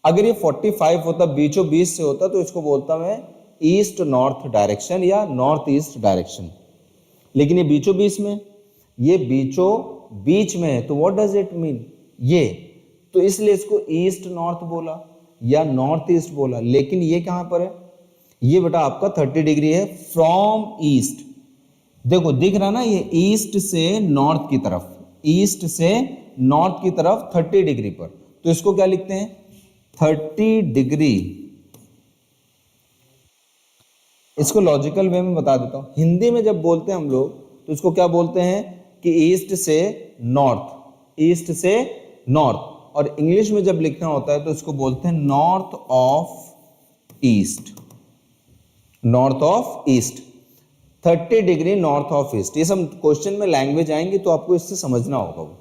Speaker 2: अगर ये 45 होता, बीचों बीच से होता, तो इसको बोलता मैं ईस्ट नॉर्थ डायरेक्शन या नॉर्थ ईस्ट डायरेक्शन। लेकिन ये बीचों बीच में, ये बीचों बीच में है, तो व्हाट डज इट मीन, ये तो इसलिए इसको ईस्ट नॉर्थ बोला या नॉर्थ ईस्ट बोला। लेकिन ये कहां पर है, ये बेटा आपका 30 डिग्री है फ्रॉम ईस्ट। देखो दिख रहा ना, ये ईस्ट से नॉर्थ की तरफ, ईस्ट से नॉर्थ की तरफ 30 डिग्री पर, तो इसको क्या लिखते हैं 30 डिग्री इसको लॉजिकल वे में बता देता हूं। हिंदी में जब बोलते हैं हम लोग तो इसको क्या बोलते हैं कि ईस्ट से नॉर्थ, ईस्ट से नॉर्थ। और इंग्लिश में जब लिखना होता है तो इसको बोलते हैं north of east, north of east, 30 degree north of east. ये सब क्वेश्चन में लैंग्वेज आएंगी तो आपको इससे समझना होगा वो।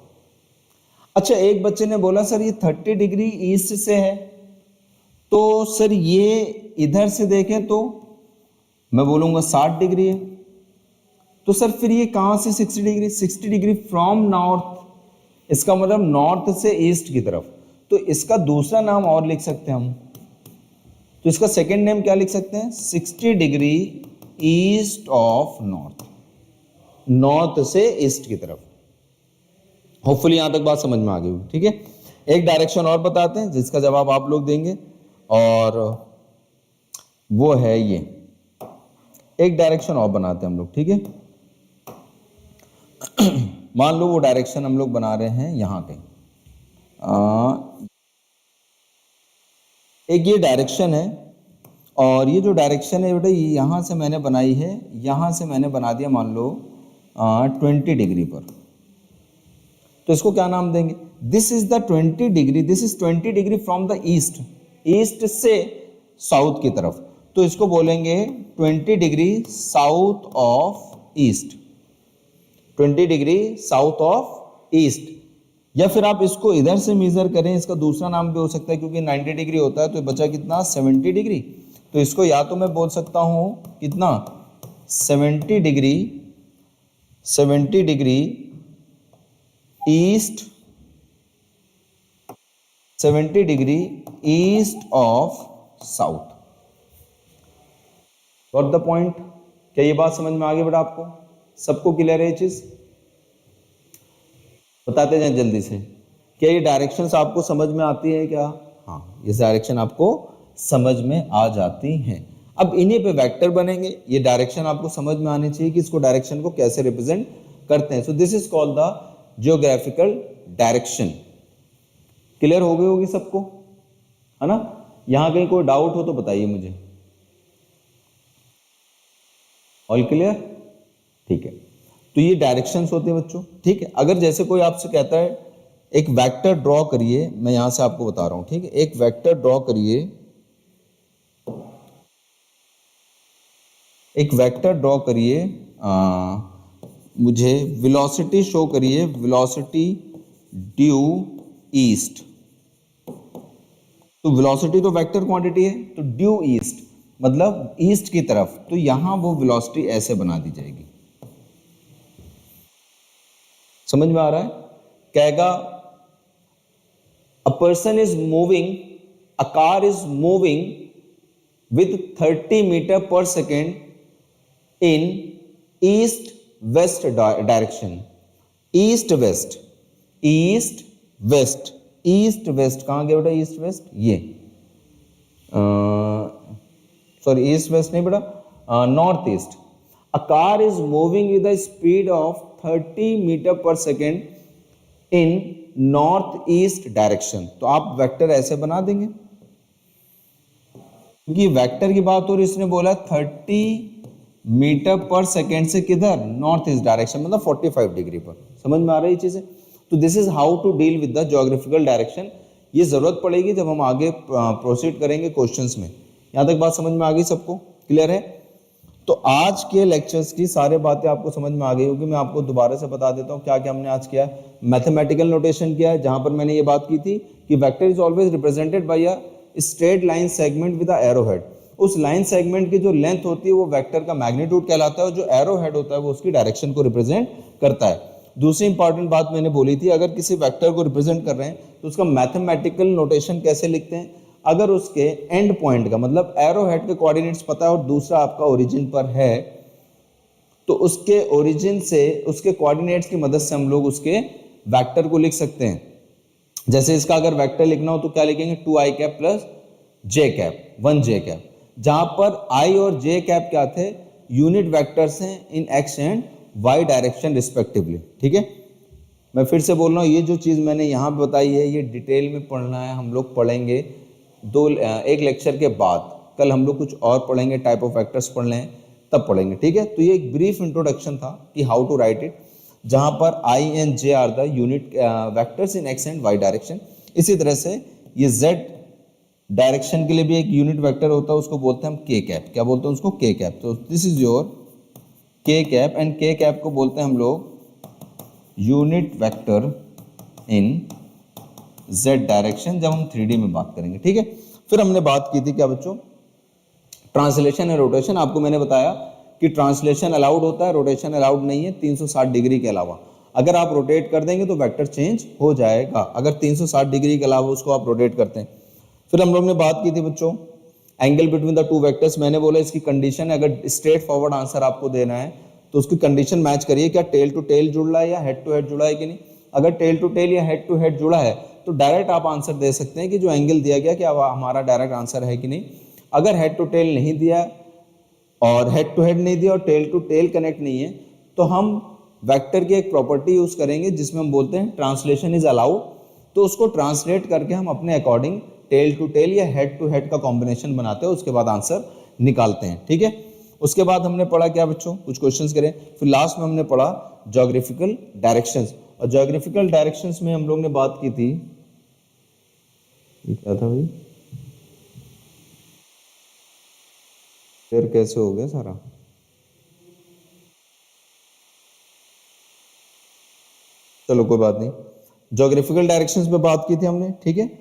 Speaker 2: अच्छा, एक बच्चे ने बोला सर ये 30 डिग्री ईस्ट से है, तो सर ये इधर से देखें तो मैं बोलूंगा 60 डिग्री है। तो सर फिर ये कहां से 60 डिग्री? 60 डिग्री फ्रॉम नॉर्थ, इसका मतलब नॉर्थ से ईस्ट की तरफ। तो इसका दूसरा नाम और लिख सकते हैं हम, तो इसका सेकंड नेम क्या लिख सकते हैं? 60 degree east of north, north से ईस्ट की तरफ। होपफुली यहां तक बात समझ में आ गई होगी। ठीक है, एक डायरेक्शन और बताते हैं जिसका जवाब आप लोग देंगे, और वो है ये। एक डायरेक्शन और बनाते हैं हम लोग। ठीक है, मान लो वो डायरेक्शन हम लोग बना रहे हैं यहां पे, एक ये डायरेक्शन है, और ये जो डायरेक्शन है बेटा ये यहां से मैंने बनाई है, यहां से मैंने बना दिया मान लो 20 डिग्री पर। तो इसको क्या नाम देंगे? This is the 20 degree, this is 20 degree from the east, east से साउथ की तरफ। तो इसको बोलेंगे 20 degree south of east, 20 degree south of east. या फिर आप इसको इधर से मेजर करें, इसका दूसरा नाम भी हो सकता है, क्योंकि 90 डिग्री होता है तो बचा कितना? 70 डिग्री। तो इसको या तो मैं बोल सकता हूं कितना? 70 degree, 70 degree east, 70 degree east of south. Got the point? क्या ये बात समझ में आ गई बेटा आपको? सबको क्लियर है ये चीज? बताते जाएं जल्दी से। क्या ये डायरेक्शंस आपको समझ में आती है क्या? हाँ, ये डायरेक्शन आपको समझ में आ जाती हैं। अब इन्हीं पे वेक्टर बनेंगे। ये डायरेक्शन आपको समझ में आनी चाहिए कि इसको डायरेक्शन को कैसे रिप्रेजेंट करते हैं। So this is called the geographical direction. Clear हो गई होगी सबको, है ना? यहां कहीं कोई डाउट हो तो बताइए मुझे। All clear? ठीक है, तो ये डायरेक्शंस होते हैं बच्चों। ठीक है, अगर जैसे कोई आपसे कहता है एक वेक्टर ड्रॉ करिए, मैं यहां से आपको बता रहा हूं। ठीक है, एक वेक्टर ड्रॉ करिए, एक वेक्टर ड्रॉ करिए, मुझे वेलोसिटी शो करिए, वेलोसिटी ड्यू ईस्ट। तो वेलोसिटी तो वेक्टर क्वांटिटी है, तो ड्यू ईस्ट मतलब ईस्ट की तरफ, तो यहां वो वेलोसिटी ऐसे बना दी जाएगी। समझ में आ रहा है? कहेगा a person is moving, a car is moving with 30 meter per second in east west direction. East west, east west, east west कहां गया बेटा? ईस्ट वेस्ट ये, सॉरी ईस्ट वेस्ट नहीं बेटा, north east. A car is moving with the speed of 30 meter per second in north east direction. तो आप vector ऐसे बना देंगे, क्योंकि वेक्टर की बात हो रही, इसने बोला 30 मीटर पर सेकेंड से किधर? नॉर्थ ईस्ट डायरेक्शन, मतलब 45 डिग्री पर। समझ में आ रही चीजें? तो this is how to deal with the geographical direction. ये जरूरत पड़ेगी जब हम आगे प्रोसीड करेंगे क्वेश्चंस में। यहां तक बात समझ में आ गई सबको? क्लियर है? तो आज के लेक्चर्स की सारी बातें आपको समझ में आ गई होगी। मैं आपको दोबारा से बता देता हूं क्या क्या हमने आज किया। मैथमेटिकल नोटेशन किया है, जहां पर मैंने ये बात की थी कि vector is always represented by a straight line segment with a arrow head. उस लाइन सेगमेंट की जो लेंथ होती है वो वेक्टर का मैग्नीट्यूड कहलाता है, और जो एरो हेड होता है वो उसकी डायरेक्शन को रिप्रेजेंट करता है। दूसरी इंपॉर्टेंट बात मैंने बोली थी, अगर किसी वेक्टर को रिप्रेजेंट कर रहे हैं तो उसका मैथमेटिकल नोटेशन कैसे लिखते हैं? अगर उसके एंड पॉइंट का मतलब एरो हेड के कोऑर्डिनेट्स पता है और दूसरा आपका ओरिजिन पर है, तो उसके ओरिजिन से उसके कोऑर्डिनेट्स की मदद से हम लोग उसके वेक्टर को लिख सकते हैं। जैसे इसका अगर वेक्टर लिखना हो तो क्या लिखेंगे? 2i cap plus j cap, 1j cap, जहां पर i और j कैप क्या थे? यूनिट वेक्टर्स हैं इन x and y direction respectively. ठीक है, मैं फिर से बोल रहा हूं, ये जो चीज मैंने यहां पे बताई है ये डिटेल में पढ़ना है, हम लोग पढ़ेंगे एक लेक्चर के बाद। कल हम लोग कुछ और पढ़ेंगे, टाइप ऑफ वेक्टर्स पढ़ लें तब पढ़ेंगे, ठीक है। तो ये एक ब्रीफ इंट्रोडक्शन था कि हाउ टू राइट इट, जहां पर i and j are the unit vectors in x and y direction. इसी तरह से ये जेड डायरेक्शन के लिए भी एक यूनिट वेक्टर होता है, उसको बोलते हैं हम के कैप। क्या बोलते हैं उसको? के कैप। तो दिस इज योर के कैप, एंड के कैप को बोलते हैं हम लोग यूनिट वेक्टर इन जेड डायरेक्शन, जब हम 3D में बात करेंगे, ठीक है। फिर हमने बात की थी क्या बच्चों? Translation and rotation. आपको मैंने बताया कि ट्रांसलेशन अलाउड होता है, रोटेशन अलाउड नहीं है 360 डिग्री के अलावा। अगर आप रोटेट कर देंगे तो वेक्टर चेंज हो जाएगा, अगर 360 डिग्री के अलावा उसको आप रोटेट करते हैं। फिर हम लोग ने बात की थी बच्चों angle between the two vectors. मैंने बोला इसकी कंडीशन, अगर स्ट्रेट फॉरवर्ड आंसर आपको देना है तो उसकी कंडीशन मैच करिए, क्या टेल टू टेल जुड़ रहा है या हेड टू हेड जुड़ा है कि नहीं। अगर टेल टू टेल या हेड टू हेड जुड़ा है तो डायरेक्ट आप आंसर दे सकते हैं कि जो एंगल दिया गया क्या हमारा डायरेक्ट आंसर है कि नहीं। अगर हेड टू टेल नहीं दिया और हेड टू हेड नहीं दिया और टेल टू टेल कनेक्ट नहीं है तो हम वेक्टर की एक प्रॉपर्टी यूज करेंगे जिसमें हम बोलते हैं ट्रांसलेशन इज अलाउड। तो उसको ट्रांसलेट करके हम अपने अकॉर्डिंग टेल टू टेल या हेड टू हेड का कॉम्बिनेशन बनाते हैं, उसके बाद आंसर निकालते हैं, ठीक है। उसके बाद हमने पढ़ा क्या बच्चों? कुछ क्वेश्चंस करें। फिर लास्ट में हमने पढ़ा ज्योग्राफिकल डायरेक्शंस, और ज्योग्राफिकल डायरेक्शंस में हम लोग ने बात की थी, क्या था भाई? फिर कैसे हो गया सारा? चलो कोई बात नहीं, ज्योग्राफिकल डायरेक्शंस पे बात की थी हमने, ठीक है।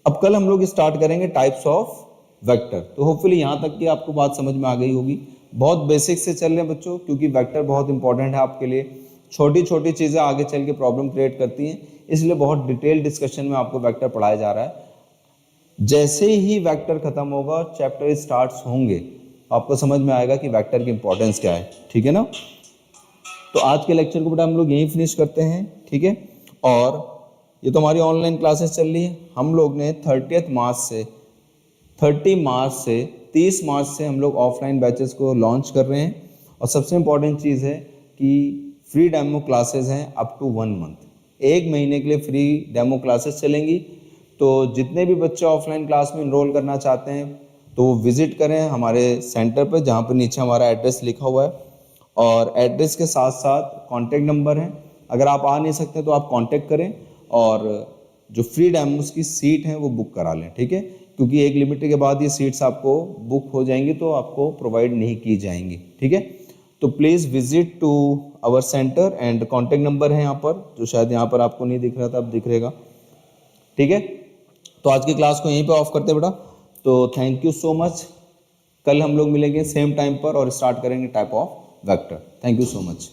Speaker 2: अब कल हम लोग स्टार्ट करेंगे टाइप्स ऑफ वेक्टर। तो होपफुली यहाँ तक की आपको बात समझ में आ गई होगी। बहुत बेसिक से चल रहे हैं बच्चों, क्योंकि वेक्टर बहुत इंपॉर्टेंट है आपके लिए। छोटी छोटी चीज़ें आगे चल के प्रॉब्लम क्रिएट करती हैं, इसलिए बहुत डिटेल डिस्कशन में आपको वेक्टर पढ़ाया जा रहा है। जैसे ही वेक्टर खत्म होगा, चैप्टर स्टार्ट होंगे, आपको समझ में आएगा कि वेक्टर की इंपॉर्टेंस क्या है, ठीक है ना। तो आज के लेक्चर को बेटा हम लोग यहीं फिनिश करते हैं, ठीक है। और ये तो हमारी ऑनलाइन क्लासेस चल रही है। हम लोग ने 30 मार्च से 30 मार्च से हम लोग ऑफलाइन बैचेस को लॉन्च कर रहे हैं। और सबसे इम्पॉर्टेंट चीज़ है कि फ्री डेमो क्लासेस हैं अप टू 1 मंथ। 1 महीने के लिए फ्री डेमो क्लासेस चलेंगी। तो जितने भी बच्चे ऑफलाइन क्लास में इनरोल करना चाहते हैं तो वो विजिट करें हमारे सेंटर पर, जहाँ पर नीचे हमारा एड्रेस लिखा हुआ है, और एड्रेस के साथ साथ कॉन्टैक्ट नंबर है। अगर आप आ नहीं सकते तो आप कॉन्टैक्ट करें, और जो फ्री डेमोस की सीट हैं वो बुक करा लें, ठीक है। क्योंकि एक लिमिट के बाद ये सीट्स आपको बुक हो जाएंगी तो आपको प्रोवाइड नहीं की जाएंगी, ठीक है। तो please visit to our centre, and contact number है यहाँ पर, जो शायद यहाँ पर आपको नहीं दिख रहा था, अब दिख रहेगा, ठीक है। तो आज की क्लास को यहीं पे ऑफ करते हैं बेटा। तो थैंक यू सो मच। कल हम लोग मिलेंगे सेम टाइम पर और स्टार्ट करेंगे type of vector. Thank you so much.